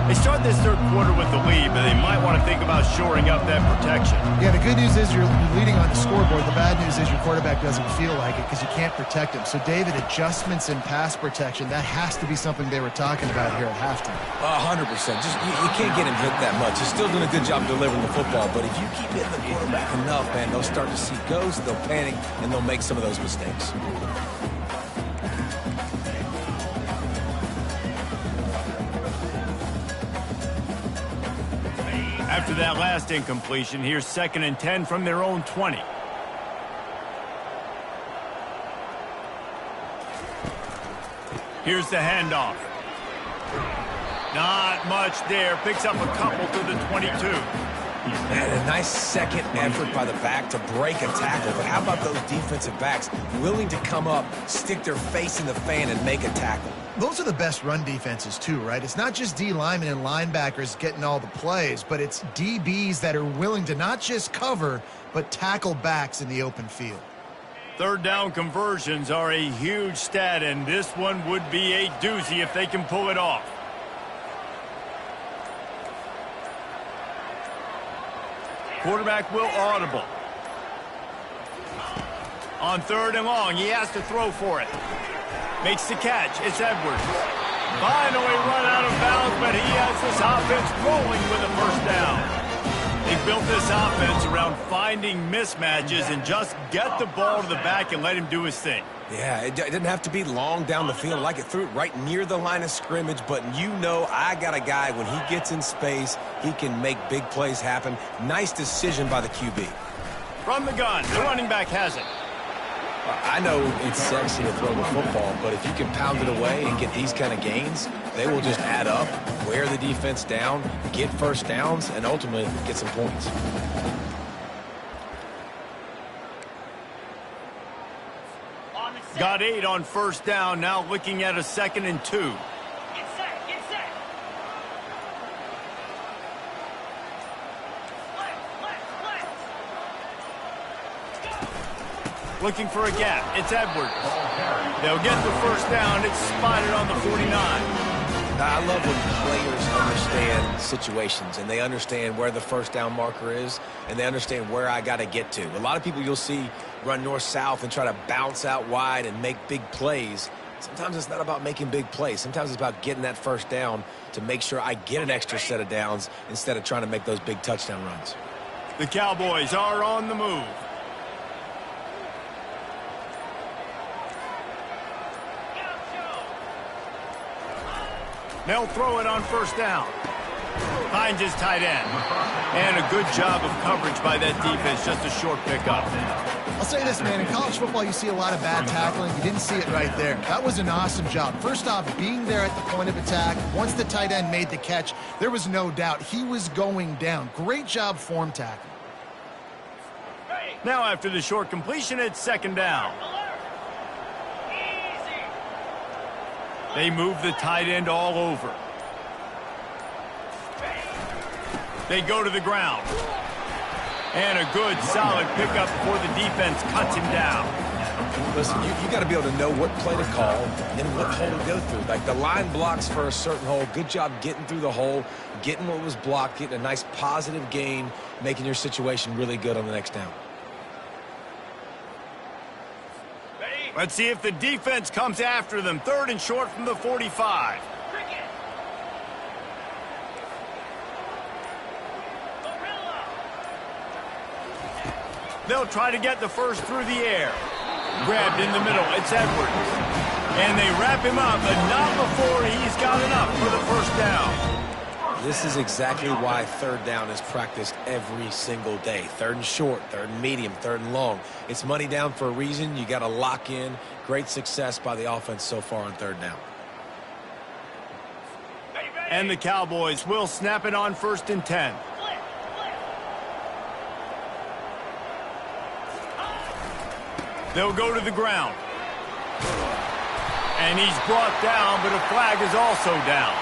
They start this 3rd quarter with the lead, but they might want to think about shoring up that protection. Yeah, the good news is you're leading on the scoreboard. The bad news is your quarterback doesn't feel like it because you can't protect him. So, David, adjustments in pass protection, that has to be something they were talking about here at halftime. 100%. Just you can't get him hit that much. He's still doing a good job delivering the football, but if you keep hitting the quarterback enough, man, they'll start to see ghosts, they'll panic, and they'll make some of those mistakes. After that last incompletion, here's 2nd and 10 from their own 20. Here's the handoff. Not much there. Picks up a couple to the 22. And a nice second effort by the back to break a tackle. But how about those defensive backs willing to come up, stick their face in the fan, and make a tackle? Those are the best run defenses too, right? It's not just D linemen and linebackers getting all the plays, but it's DBs that are willing to not just cover, but tackle backs in the open field. 3rd down conversions are a huge stat, and this one would be a doozy if they can pull it off. Quarterback will audible. On 3rd and long, he has to throw for it. Makes the catch. It's Edwards. Finally run out of bounds, but he has this offense rolling with a 1st down. They built this offense around finding mismatches and just get the ball to the back and let him do his thing. Yeah, it didn't have to be long down the field. Like it threw it right near the line of scrimmage, but you know I got a guy, when he gets in space, he can make big plays happen. Nice decision by the QB. From the gun, the running back has it. I know it's sexy to throw the football, but if you can pound it away and get these kind of gains, they will just add up, wear the defense down, get 1st downs, and ultimately get some points. Got 8 on 1st down, now looking at a 2nd and 2. Get set, get set. Looking for a gap. It's Edwards. They'll get the 1st down. It's spotted on the 49. I love when players understand situations and they understand where the 1st down marker is and they understand where I got to get to. A lot of people you'll see run north-south and try to bounce out wide and make big plays. Sometimes it's not about making big plays. Sometimes it's about getting that 1st down to make sure I get an extra set of downs instead of trying to make those big touchdown runs. The Cowboys are on the move. They'll throw it on 1st down. Finds his tight end. And a good job of coverage by that defense. Just a short pickup. I'll say this, man. In college football, you see a lot of bad tackling. You didn't see it right there. That was an awesome job. First off, being there at the point of attack. Once the tight end made the catch, there was no doubt he was going down. Great job form tackling. Now after the short completion, it's 2nd down. They move the tight end all over. They go to the ground. And a good, solid pickup before the defense cuts him down. Listen, you got to be able to know what play to call and what hole to go through. Like the line blocks for a certain hole. Good job getting through the hole, getting what was blocked, getting a nice positive gain, making your situation really good on the next down. Let's see if the defense comes after them. 3rd and short from the 45. They'll try to get the 1st through the air. Grabbed in the middle. It's Edwards. And they wrap him up, but not before he's got enough for the 1st down. This is exactly why 3rd down is practiced every single day. 3rd and short, 3rd and medium, 3rd and long. It's money down for a reason. You got to lock in. Great success by the offense so far on 3rd down. And the Cowboys will snap it on 1st and 10. They'll go to the ground. And he's brought down, but a flag is also down.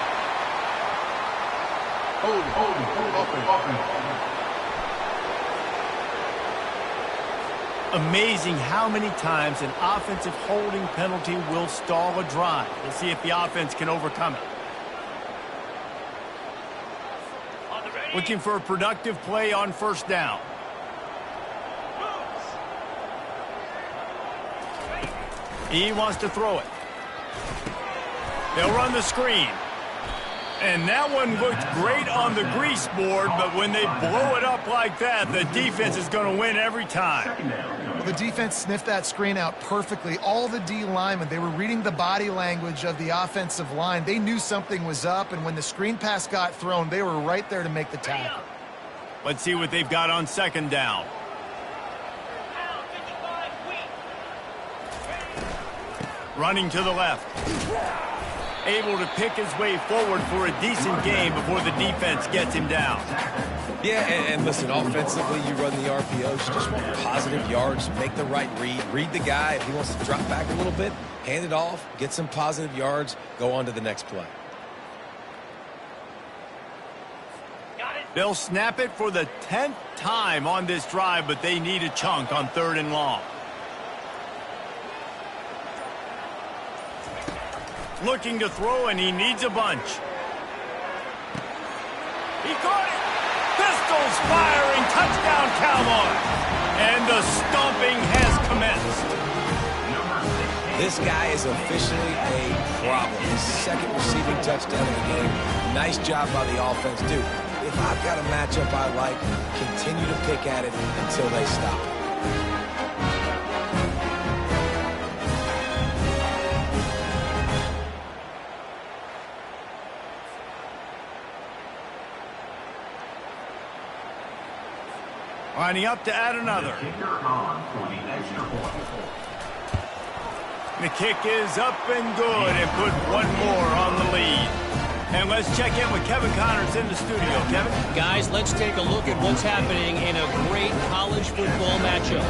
Amazing how many times an offensive holding penalty will stall a drive. We'll see if the offense can overcome it. Looking for a productive play on 1st down. He wants to throw it. They'll run the screen. And that one looked great on the grease board, but when they blow it up like that, the defense is going to win every time. Well, the defense sniffed that screen out perfectly. All the D linemen, they were reading the body language of the offensive line. They knew something was up, and when the screen pass got thrown, they were right there to make the tackle. Let's see what they've got on second down. Down 55, weak. Running to the left. Able to pick his way forward for a decent gain before the defense gets him down. Yeah, and listen, offensively, you run the RPOs. You just want positive yards, make the right read. Read the guy. If he wants to drop back a little bit, hand it off, get some positive yards, go on to the next play. They'll snap it for the 10th time on this drive, but they need a chunk on 3rd and long. Looking to throw, and he needs a bunch. He caught it! Pistols firing, touchdown Cowboys! And the stomping has commenced. This guy is officially a problem. His 2nd receiving touchdown of the game. Nice job by the offense. Dude, if I've got a matchup I like, continue to pick at it until they stop. Lining up to add another. The kick is up and good and put one more on the lead. And let's check in with Kevin Connors in the studio. Kevin? Guys, let's take a look at what's happening in a great college football matchup.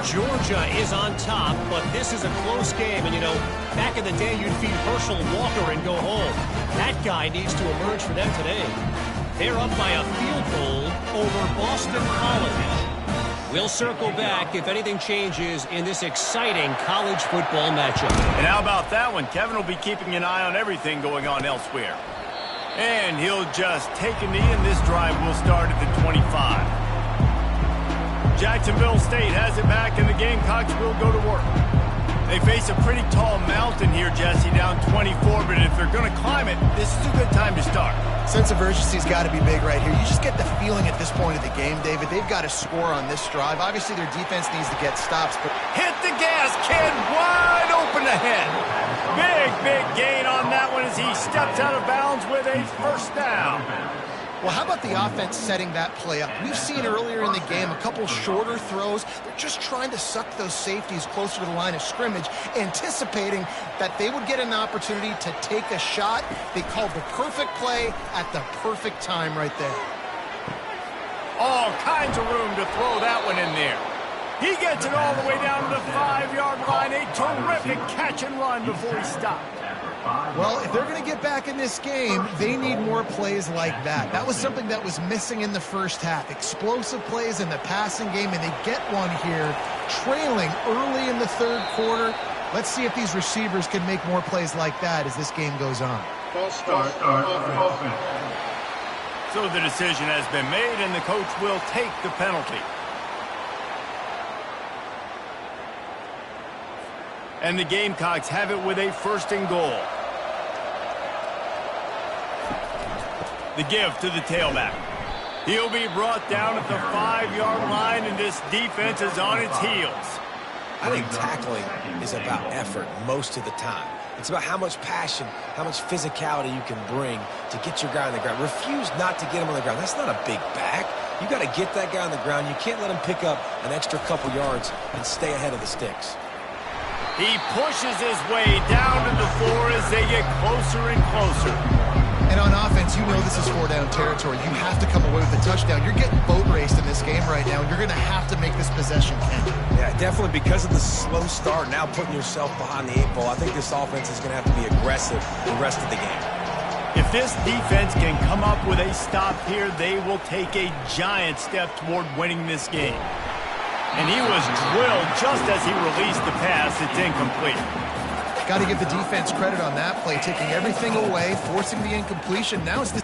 Georgia is on top, but this is a close game. And, you know, back in the day, you'd feed Herschel Walker and go home. That guy needs to emerge for them today. They're up by a field goal over Boston College. We'll circle back if anything changes in this exciting college football matchup. And how about that one? Kevin will be keeping an eye on everything going on elsewhere. And he'll just take a knee, and this drive will start at the 25. Jacksonville State has it back, and the Gamecocks will go to work. They face a pretty tall mountain here, Jesse, down 24, but if they're going to climb it, this is a good time to start. Sense of urgency's got to be big right here. You just get the feeling at this point of the game, David, they've got to score on this drive. Obviously, their defense needs to get stops, but Hit the gas, kid, wide open ahead. Big gain on that one as he steps out of bounds with a first down. well, how about the offense setting that play up? We've seen earlier in the game a couple shorter throws. They're just trying to suck those safeties closer to the line of scrimmage, anticipating that they would get an opportunity to take a shot. They called the perfect play at the perfect time right there. All kinds of room to throw that one in there. He gets it all the way down to the 5-yard line. A terrific catch and run before he stopped. Well, if they're going to get back in this game, they need more plays like that. That was something that was missing in the first half. Explosive plays in the passing game, and they get one here, trailing early in the third quarter. Let's see if these receivers can make more plays like that as this game goes on. False start, offense. So the decision has been made, and the coach will take the penalty. And the Gamecocks have it with a 1st and goal. The give to the tailback. He'll be brought down at the 5-yard line, and this defense is on its heels. I think tackling is about effort most of the time. It's about how much passion, how much physicality you can bring to get your guy on the ground. Refuse not to get him on the ground. That's not a big back. You got to get that guy on the ground. You can't let him pick up an extra couple yards and stay ahead of the sticks. He pushes his way down to the floor as they get closer and closer. And on offense, you know this is 4-down territory. You have to come away with a touchdown. You're getting boat raced in this game right now, and you're going to have to make this possession count. Yeah, definitely because of the slow start, now putting yourself behind the 8 ball, I think this offense is going to have to be aggressive the rest of the game. If this defense can come up with a stop here, they will take a giant step toward winning this game. And he was drilled just as he released the pass. It's incomplete. Got to give the defense credit on that play, taking everything away, forcing the incompletion. Now it's the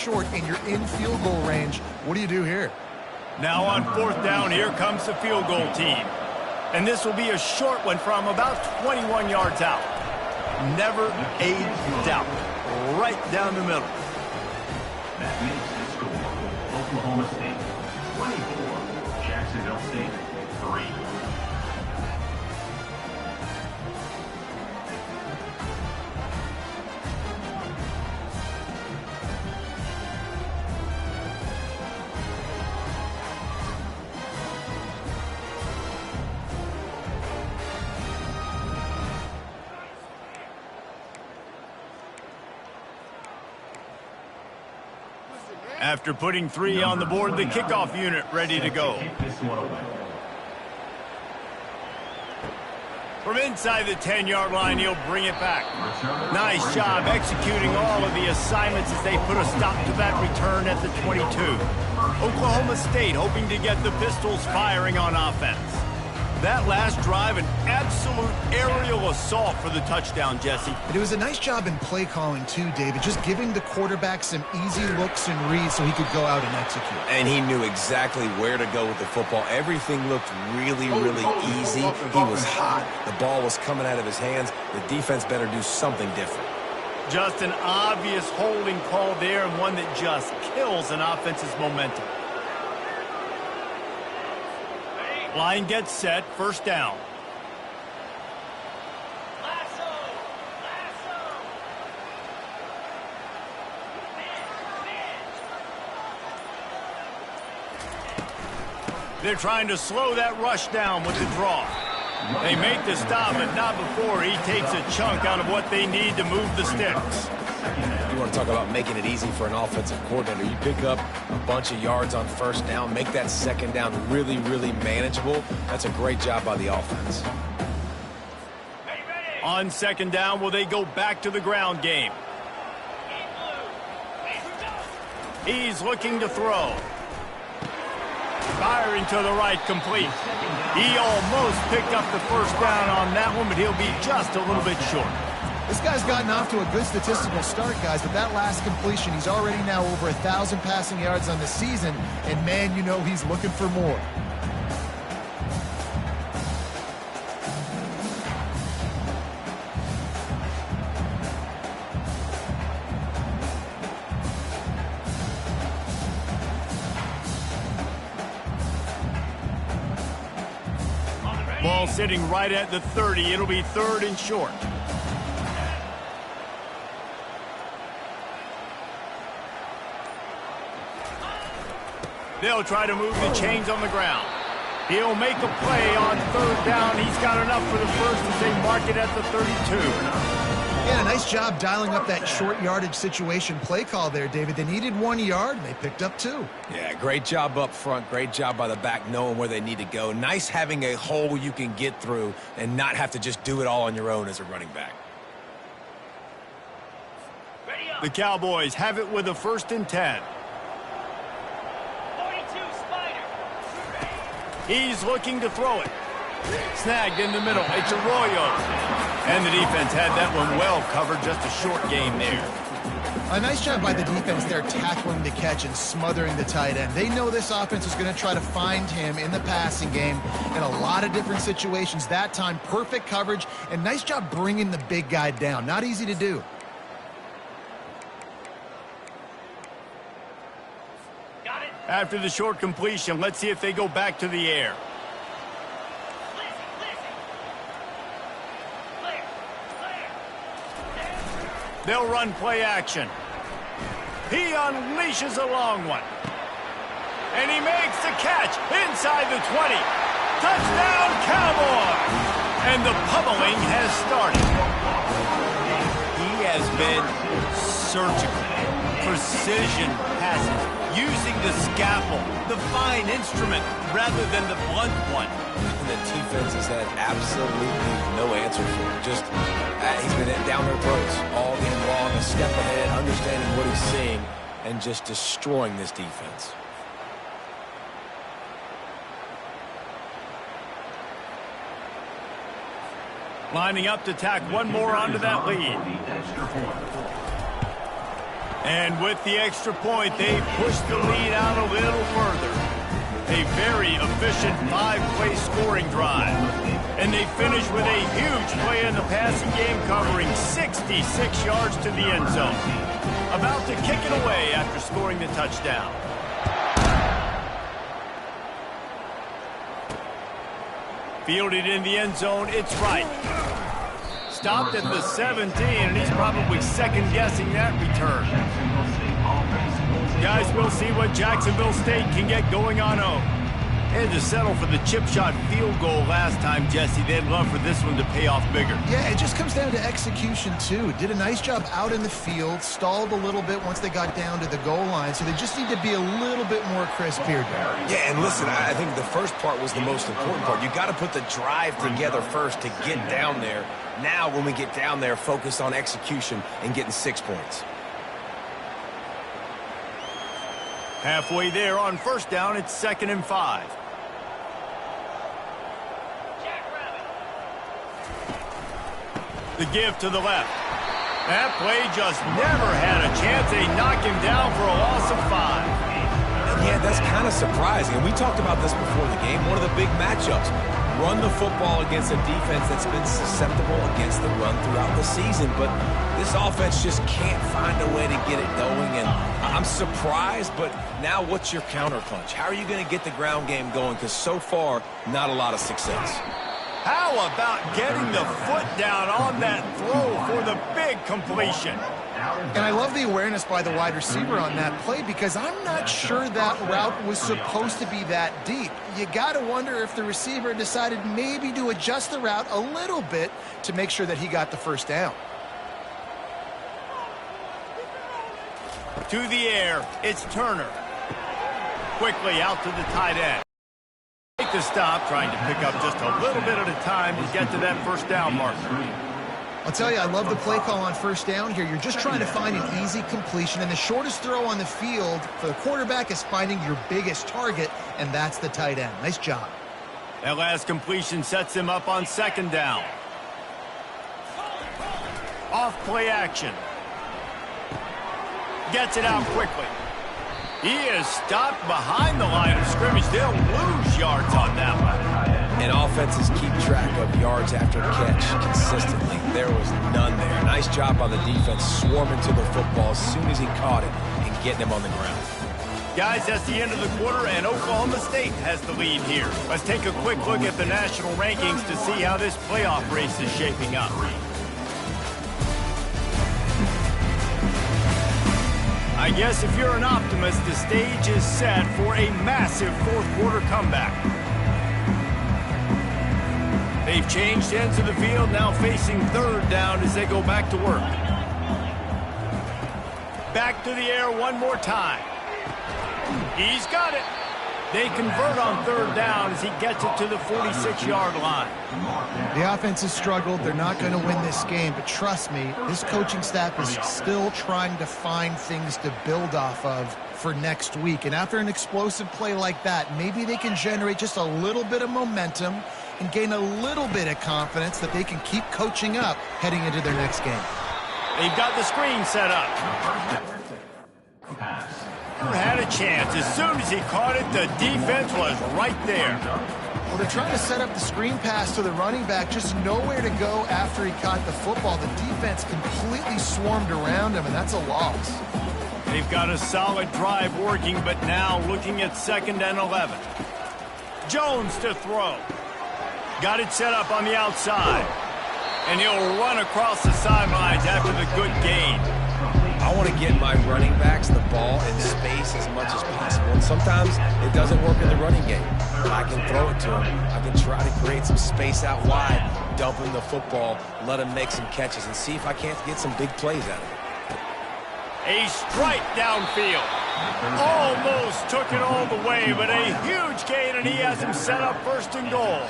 short and you're in field goal range, what do you do here? Now on 4th down, here comes the field goal team. And this will be a short one from about 21 yards out. Never a doubt. Right down the middle. That makes the score. Oklahoma State 24, Jacksonville State 3. After putting 3 on the board, the kickoff unit ready to go. From inside the 10-yard line, he'll bring it back. Nice job executing all of the assignments as they put a stop to that return at the 22. Oklahoma State hoping to get the Pistols firing on offense. That last drive, an absolute aerial assault for the touchdown, Jesse. And it was a nice job in play calling too, David, just giving the quarterback some easy looks and reads so he could go out and execute. And he knew exactly where to go with the football. Everything looked really, really easy. He was hot. The ball was coming out of his hands. The defense better do something different. Just an obvious holding call there, and one that just kills an offense's momentum. Line gets set, 1st down. Lasso! They're trying to slow that rush down with the draw. They make the stop, but not before he takes a chunk out of what they need to move the sticks. You want to talk about making it easy for an offensive coordinator. You pick up a bunch of yards on 1st down, make that 2nd down really, really manageable. That's a great job by the offense. On 2nd down, will they go back to the ground game? He's looking to throw. Firing to the right, complete. He almost picked up the 1st down on that one, but he'll be just a little bit short. This guy's gotten off to a good statistical start, guys, but that last completion, he's already now over 1,000 passing yards on the season, and man, you know he's looking for more. Ball sitting right at the 30. It'll be 3rd and short. They'll try to move the chains on the ground. He'll make a play on 3rd down. He's got enough for the 1st as they mark it at the 32. Yeah, nice job dialing up that short yardage situation play call there, David. They needed 1 yard, and they picked up 2. Yeah, great job up front. Great job by the back knowing where they need to go. Nice having a hole you can get through and not have to just do it all on your own as a running back. The Cowboys have it with a 1st and 10. 42, Spider. He's looking to throw it. Snagged in the middle. It's Arroyo. And the defense had that one well covered. Just a short game there. A nice job by the defense there tackling the catch and smothering the tight end. They know this offense is going to try to find him in the passing game in a lot of different situations. That time, perfect coverage, and nice job bringing the big guy down. Not easy to do. Got it. After the short completion, let's see if they go back to the air. They'll run play action. He unleashes a long one. And he makes the catch inside the 20. Touchdown, Cowboys! And the pummeling has started. He has been surgical. Precision passes. Using the scalpel, the fine instrument, rather than the blunt one. The defense has had absolutely no answer for it. Just, he's been down their throats all game long, a step ahead, understanding what he's seeing, and just destroying this defense. Lining up to tack one more onto that lead. And with the extra point, they pushed the lead out a little further. A very efficient 5-play scoring drive. And they finish with a huge play in the passing game, covering 66 yards to the end zone. About to kick it away after scoring the touchdown. Fielded in the end zone, it's right. Stopped at the 17, and he's probably second-guessing that return. Guys, we'll see what Jacksonville State can get going on home. They had to settle for the chip shot field goal last time, Jesse. They'd love for this one to pay off bigger. Yeah, it just comes down to execution, too. Did a nice job out in the field, stalled a little bit once they got down to the goal line, so they just need to be a little bit more crisp here. Yeah, and listen, I think the first part was the most important part. You got to put the drive together first to get down there. Now, when we get down there, focus on execution and getting 6 points. Halfway there on first down, it's 2nd and 5. The give to the left. That play just never had a chance. They knock him down for a loss of 5. Yeah, that's kind of surprising. And we talked about this before the game. One of the big matchups. Run the football against a defense that's been susceptible against the run throughout the season. But this offense just can't find a way to get it going. And I'm surprised, but now what's your counterpunch? How are you going to get the ground game going? Because so far, not a lot of success. How about getting the foot down on that throw for the big completion? And I love the awareness by the wide receiver on that play because I'm not sure that route was supposed to be that deep. You got to wonder if the receiver decided maybe to adjust the route a little bit to make sure that he got the first down. To the air, it's Turner. Quickly out to the tight end. Make the stop, trying to pick up just a little bit at a time to get to that first down marker. I'll tell you, I love the play call on first down here. You're just trying to find an easy completion, and the shortest throw on the field for the quarterback is finding your biggest target, and that's the tight end. Nice job. That last completion sets him up on 2nd down. Off play action. Gets it out quickly. He is stopped behind the line of scrimmage. They'll lose yards on that one. And offenses keep track of yards after catch consistently. There was none there. Nice job by the defense swarming to the football as soon as he caught it and getting him on the ground. Guys, that's the end of the quarter, and Oklahoma State has the lead here. Let's take a quick look at the national rankings to see how this playoff race is shaping up. I guess if you're an optimist, the stage is set for a massive fourth-quarter comeback. They've changed ends of the field, now facing 3rd down as they go back to work. Back to the air one more time. He's got it. They convert on 3rd down as he gets it to the 46-yard line. The offense has struggled. They're not going to win this game, but trust me, this coaching staff is still trying to find things to build off of for next week. And after an explosive play like that, maybe they can generate just a little bit of momentum and gain a little bit of confidence that they can keep coaching up heading into their next game. They've got the screen set up. Had a chance. As soon as he caught it, the defense was right there. Well, they're trying to set up the screen pass to the running back, just nowhere to go after he caught the football. The defense completely swarmed around him, and that's a loss. They've got a solid drive working, but now looking at 2nd and 11. Jones to throw. Got it set up on the outside. And he'll run across the sidelines after the good gain. I want to get my running backs the ball in space as much as possible. And sometimes it doesn't work in the running game. I can throw it to them. I can try to create some space out wide, dump him the football, let him make some catches, and see if I can't get some big plays out of it. A strike downfield. Almost took it all the way, but a huge gain, and he has him set up 1st and goal.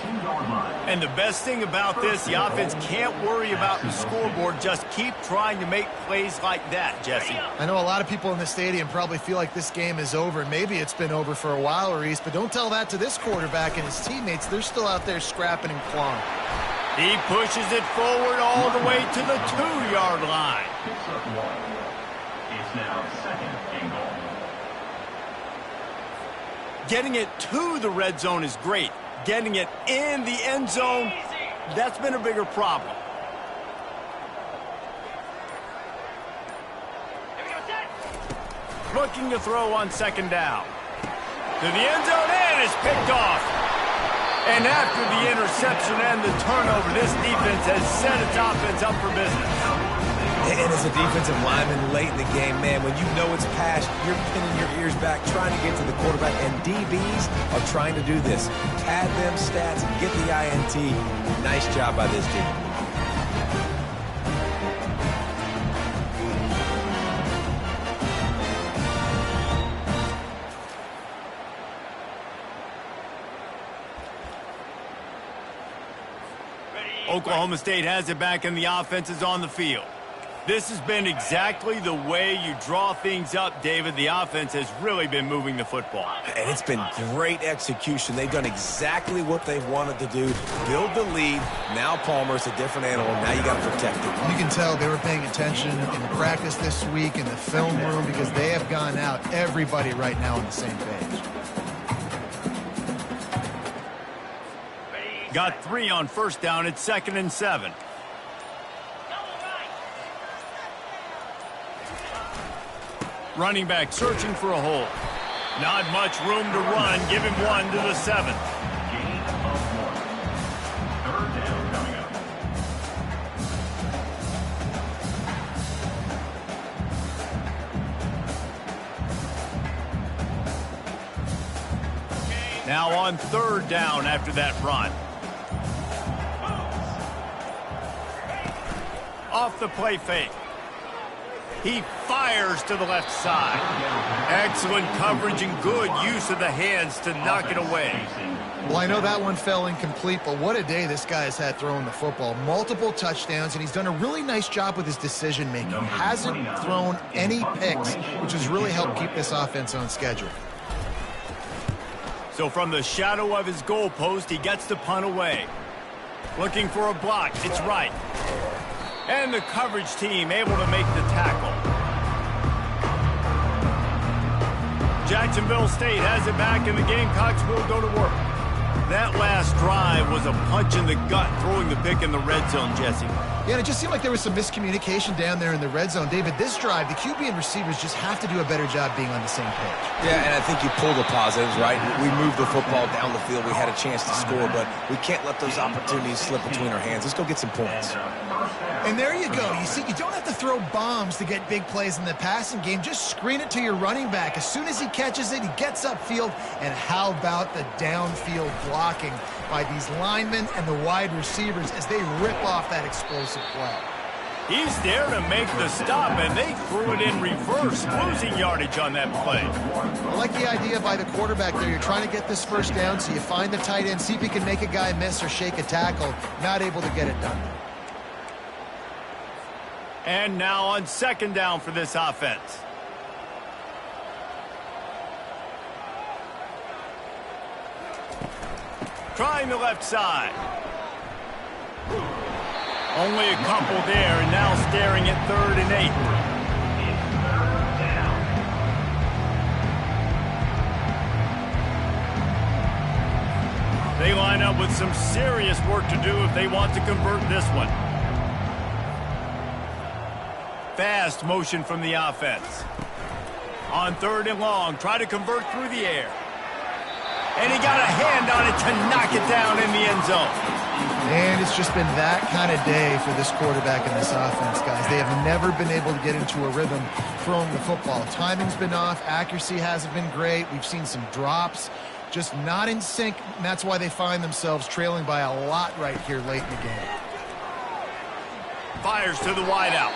And the best thing about this, the offense can't worry about the scoreboard. Just keep trying to make plays like that, Jesse. I know a lot of people in the stadium probably feel like this game is over. Maybe it's been over for a while, Reese, but don't tell that to this quarterback and his teammates. They're still out there scrapping and clawing. He pushes it forward all the way to the 2-yard line. It's now Getting it to the red zone is great. Getting it in the end zone, that's been a bigger problem. Looking to throw on second down. To the end zone and is picked off. And after the interception and the turnover, this defense has set its offense up for business. And as a defensive lineman late in the game, man, when you know it's pass, you're pinning your ears back, trying to get to the quarterback, and DBs are trying to do this. Pad them stats, get the INT. Nice job by this team. Oklahoma State has it back and the offense is on the field. This has been exactly the way you draw things up, David. The offense has really been moving the football. And it's been great execution. They've done exactly what they've wanted to do. Build the lead. Now Palmer's a different animal. Now you got to protect it. You can tell they were paying attention in practice this week in the film room because they have gone out, everybody right now on the same page. Got 3 on first down. It's 2nd and 7. Running back searching for a hole. Not much room to run. Give him 1 to the 7. Gain of 1. Third down coming up. Now on 3rd down after that run. Off the play fake. He fires to the left side. Excellent coverage and good use of the hands to knock it away. Well, I know that one fell incomplete, but what a day this guy has had throwing the football. Multiple touchdowns, and he's done a really nice job with his decision-making. Hasn't thrown any picks, which has really helped keep this offense on schedule. So from the shadow of his goalpost, he gets the punt away. Looking for a block. It's right. And the coverage team able to make the tackle. Jacksonville State has it back, and the Gamecocks will go to work. That last drive was a punch in the gut, throwing the pick in the red zone, Jesse. Yeah, and it just seemed like there was some miscommunication down there in the red zone. David, this drive, the QB and receivers just have to do a better job being on the same page. Yeah, and I think you pull the positives, right? We moved the football down the field. We had a chance to score, but we can't let those opportunities slip between our hands. Let's go get some points. And there you go. You see, you don't have to throw bombs to get big plays in the passing game. Just screen it to your running back. As soon as he catches it, he gets upfield. And how about the downfield blocking by these linemen and the wide receivers as they rip off that explosive play? He's there to make the stop, and they threw it in reverse, losing yardage on that play. I like the idea by the quarterback there. You're trying to get this first down, so you find the tight end, see if he can make a guy miss or shake a tackle. Not able to get it done. And now on 2nd down for this offense. Trying the left side. Only a couple there, and now staring at 3rd and 8. They line up with some serious work to do if they want to convert this one. Fast motion from the offense. On 3rd and long, try to convert through the air. And he got a hand on it to knock it down in the end zone. And it's just been that kind of day for this quarterback and this offense, guys. They have never been able to get into a rhythm throwing the football. Timing's been off. Accuracy hasn't been great. We've seen some drops. Just not in sync, and that's why they find themselves trailing by a lot right here late in the game. Fires to the wideout.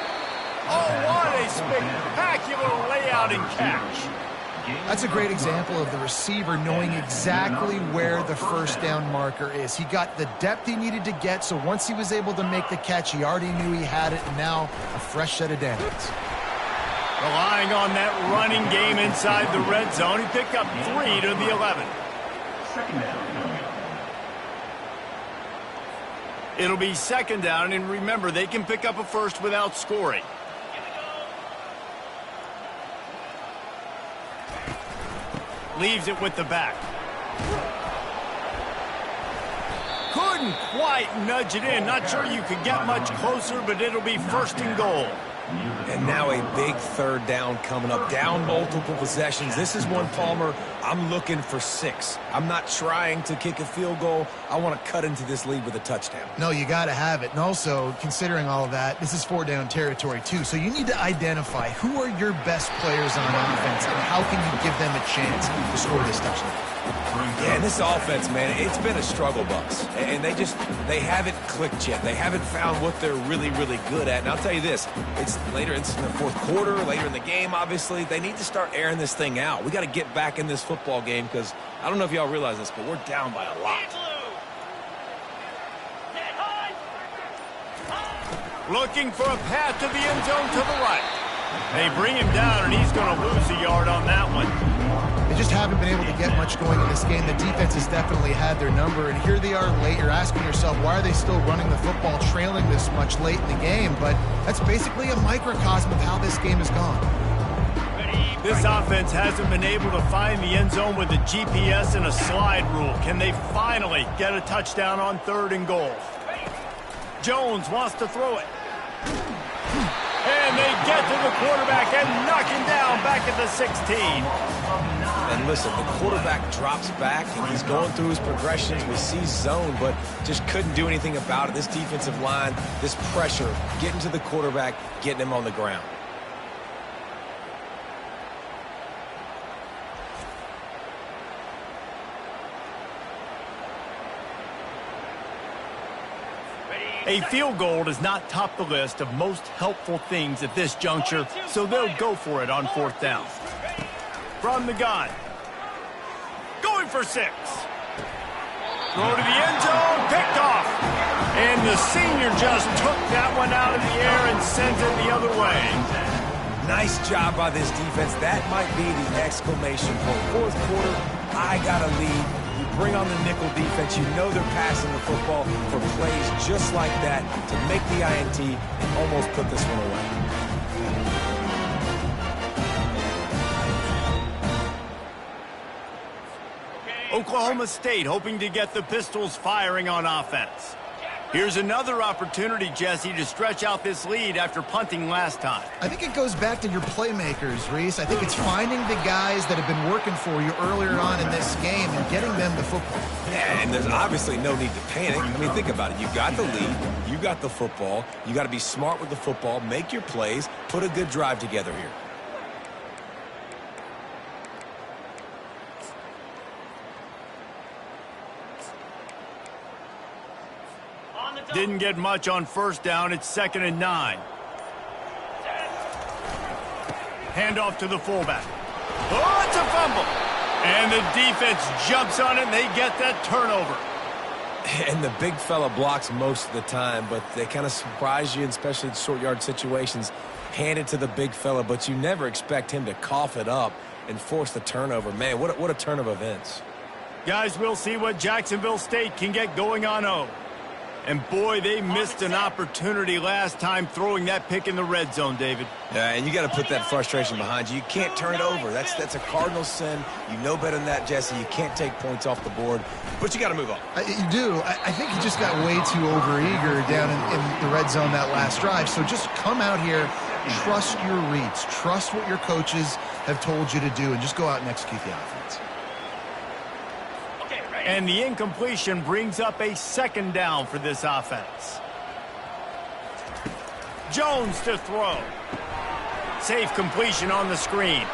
Oh, what a spectacular layout and catch. That's a great example of the receiver knowing exactly where the first down marker is. He got the depth he needed to get, so once he was able to make the catch, he already knew he had it, and now a fresh set of downs. Relying on that running game inside the red zone, he picked up 3 to the 11. 2nd down. It'll be 2nd down, and remember, they can pick up a first without scoring. Leaves it with the back. Couldn't quite nudge it in. Not sure you could get much closer, but it'll be 1st and goal. And now a big 3rd down coming up. Down multiple possessions. This is one, Palmer, I'm looking for 6. I'm not trying to kick a field goal. I want to cut into this lead with a touchdown. No, you got to have it. And also, considering all of that, this is 4-down territory too. So you need to identify who are your best players on offense and how can you give them a chance to score this touchdown. Yeah, and this offense, man, it's been a struggle bus. And they haven't clicked yet. They haven't found what they're really, really good at. And I'll tell you this, it's later in the 4th quarter, later in the game, obviously. They need to start airing this thing out. We got to get back in this football game because I don't know if y'all realize this, but we're down by a lot. Looking for a path to the end zone to the right. They bring him down, and he's going to lose a yard on that one. They just haven't been able to get much going in this game. The defense has definitely had their number, and here they are late. You're asking yourself, why are they still running the football trailing this much late in the game? But that's basically a microcosm of how this game has gone. This offense hasn't been able to find the end zone with a GPS and a slide rule. Can they finally get a touchdown on 3rd and goal? Jones wants to throw it. And they get to the quarterback and knock him down back at the 16. And listen, the quarterback drops back, and he's going through his progressions. We see zone, but just couldn't do anything about it. This defensive line, this pressure, getting to the quarterback, getting him on the ground. A field goal does not top the list of most helpful things at this juncture, so they'll go for it on 4th down. From the gun. Going for 6. Throw to the end zone, picked off. And the senior just took that one out of the air and sends it the other way. Nice job by this defense. That might be the exclamation point. 4th quarter, I got a lead. You bring on the nickel defense. You know they're passing the football for plays just like that to make the INT and almost put this one away. Oklahoma State hoping to get the Pistols firing on offense. Here's another opportunity, Jesse, to stretch out this lead after punting last time. I think it goes back to your playmakers, Reese. I think it's finding the guys that have been working for you earlier on in this game and getting them the football. Yeah, and there's obviously no need to panic. I mean, think about it. You got the lead. You got the football. You got to be smart with the football, make your plays, put a good drive together here. Didn't get much on 1st down. It's 2nd and 9. Handoff to the fullback. Oh, it's a fumble. And the defense jumps on it, and they get that turnover. And the big fella blocks most of the time, but they kind of surprise you, especially in short yard situations. Hand it to the big fella, but you never expect him to cough it up and force the turnover. Man, what a turn of events. Guys, we'll see what Jacksonville State can get going on 0. And boy, they missed an opportunity last time throwing that pick in the red zone, David. Yeah, and you got to put that frustration behind you. You can't turn it over. That's a cardinal sin. You know better than that, Jesse. You can't take points off the board, but you got to move on. You do. I think you just got way too overeager down in the red zone that last drive. So just come out here, trust your reads, trust what your coaches have told you to do, and just go out and execute the offense. And the incompletion brings up a 2nd down for this offense. Jones to throw. Safe completion on the screen.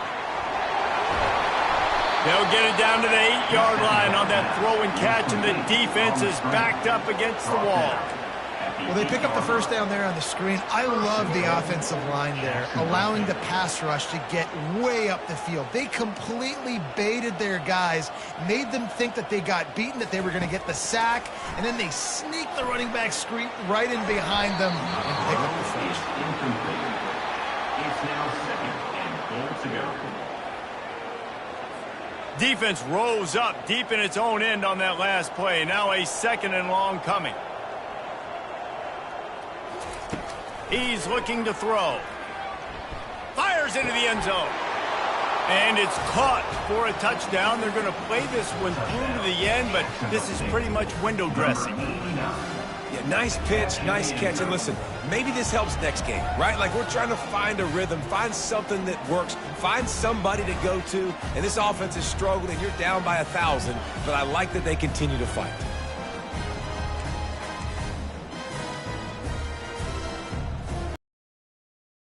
They'll get it down to the 8-yard line on that throw and catch, and the defense is backed up against the wall. Well, they pick up the 1st down there on the screen. I love the offensive line there, allowing the pass rush to get way up the field. They completely baited their guys, made them think that they got beaten, that they were going to get the sack, and then they sneak the running back screen right in behind them and pick up the first. It's now 2nd and goal to go. Defense rose up deep in its own end on that last play. Now a 2nd and long coming. He's looking to throw. Fires into the end zone. And it's caught for a touchdown. They're going to play this one through to the end, but this is pretty much window dressing. Yeah, nice pitch, nice catch. And listen, maybe this helps next game, right? Like we're trying to find a rhythm, find something that works, find somebody to go to. And this offense is struggling. You're down by 1,000, but I like that they continue to fight.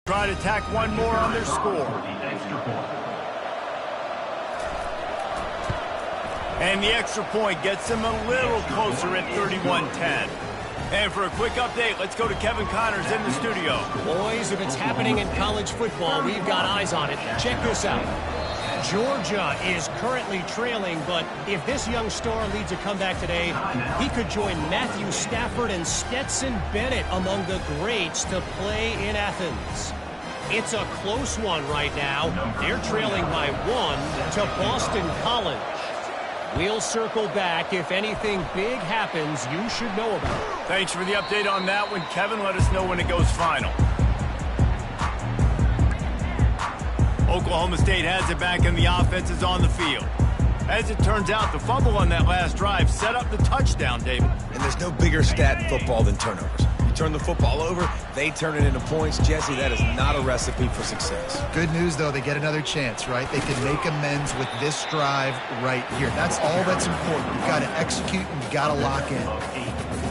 Try to tack one more on their score. And the extra point gets them a little closer at 31-10. And for a quick update, let's go to Kevin Connors in the studio. Boys, if it's happening in college football, we've got eyes on it. Check this out. Georgia is currently trailing, but if this young star leads a comeback today, he could join Matthew Stafford and Stetson Bennett among the greats to play in Athens. It's a close one right now. They're trailing by 1 to Boston College. We'll circle back. If anything big happens, you should know about it. Thanks for the update on that one, Kevin. Let us know when it goes final. Oklahoma State has it back, and the offense is on the field. As it turns out, the fumble on that last drive set up the touchdown, David. And there's no bigger stat in football than turnovers. You turn the football over, they turn it into points. Jesse, that is not a recipe for success. Good news, though, they get another chance, right? They can make amends with this drive right here. That's all that's important. You've got to execute and you've got to lock in.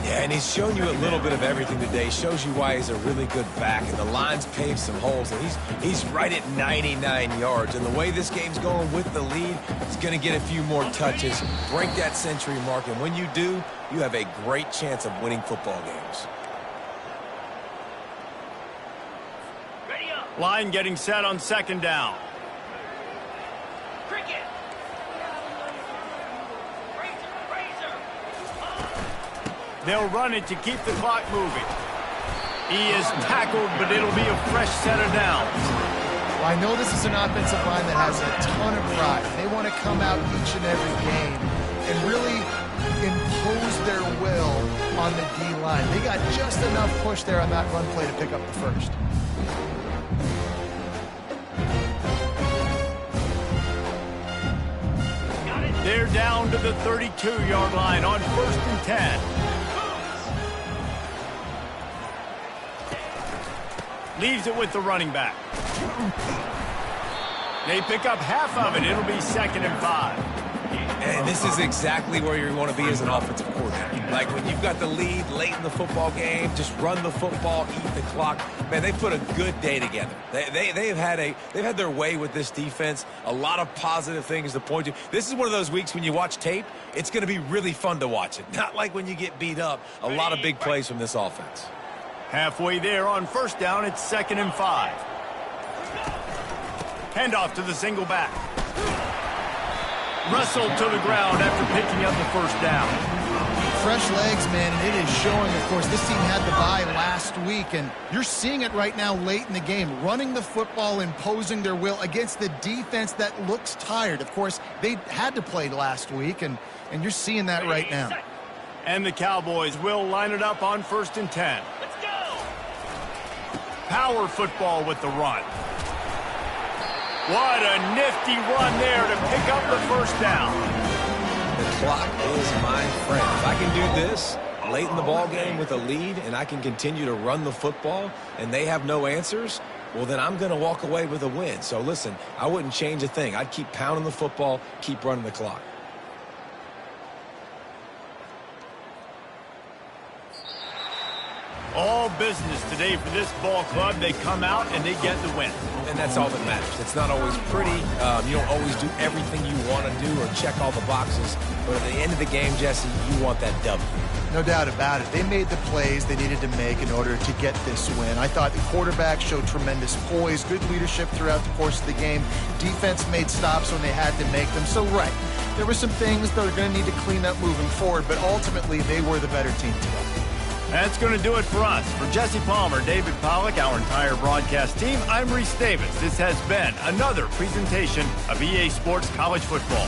Yeah, and he's shown you a little bit of everything today. He shows you why he's a really good back, and the line's paved some holes, and he's right at 99 yards. And the way this game's going with the lead, he's going to get a few more touches, break that century mark, and when you do, you have a great chance of winning football games. Line getting set on second down. Cricket. They'll run it to keep the clock moving. He is tackled, but it'll be a fresh set of downs. Well, I know this is an offensive line that has a ton of pride. They want to come out each and every game and really impose their will on the D-line. They got just enough push there on that run play to pick up the first. They're down to the 32-yard line on 1st and 10. Leaves it with the running back. They pick up half of it. It'll be 2nd and 5. And this is exactly where you want to be as an offensive coordinator. Like when you've got the lead late in the football game, just run the football, eat the clock. Man, they put a good day together. They've had their way with this defense. A lot of positive things to point to. This is one of those weeks when you watch tape, it's going to be really fun to watch it. Not like when you get beat up. A lot of big plays from this offense. Halfway there on 1st down, it's 2nd and 5. Handoff to the single back. Wrestled to the ground after picking up the 1st down. Fresh legs, man, and it is showing, of course. This team had the bye last week, and you're seeing it right now late in the game. Running the football, imposing their will against the defense that looks tired. Of course, they had to play last week, and you're seeing that right now. And the Cowboys will line it up on 1st and 10. Let's go. Power football with the run. What a nifty run there to pick up the 1st down. The clock is my friend. If I can do this late in the ball game with a lead and I can continue to run the football and they have no answers, well, then I'm going to walk away with a win. So, listen, I wouldn't change a thing. I'd keep pounding the football, keep running the clock. All business today for this ball club. They come out and they get the win. And that's all that matters. It's not always pretty. You don't always do everything you want to do or check all the boxes. But at the end of the game, Jesse, you want that W. No doubt about it. They made the plays they needed to make in order to get this win. I thought the quarterback showed tremendous poise, good leadership throughout the course of the game. Defense made stops when they had to make them. So, right, there were some things that are going to need to clean up moving forward, but ultimately they were the better team today. That's going to do it for us. For Jesse Palmer, David Pollack, our entire broadcast team, I'm Reese Davis. This has been another presentation of EA Sports College Football.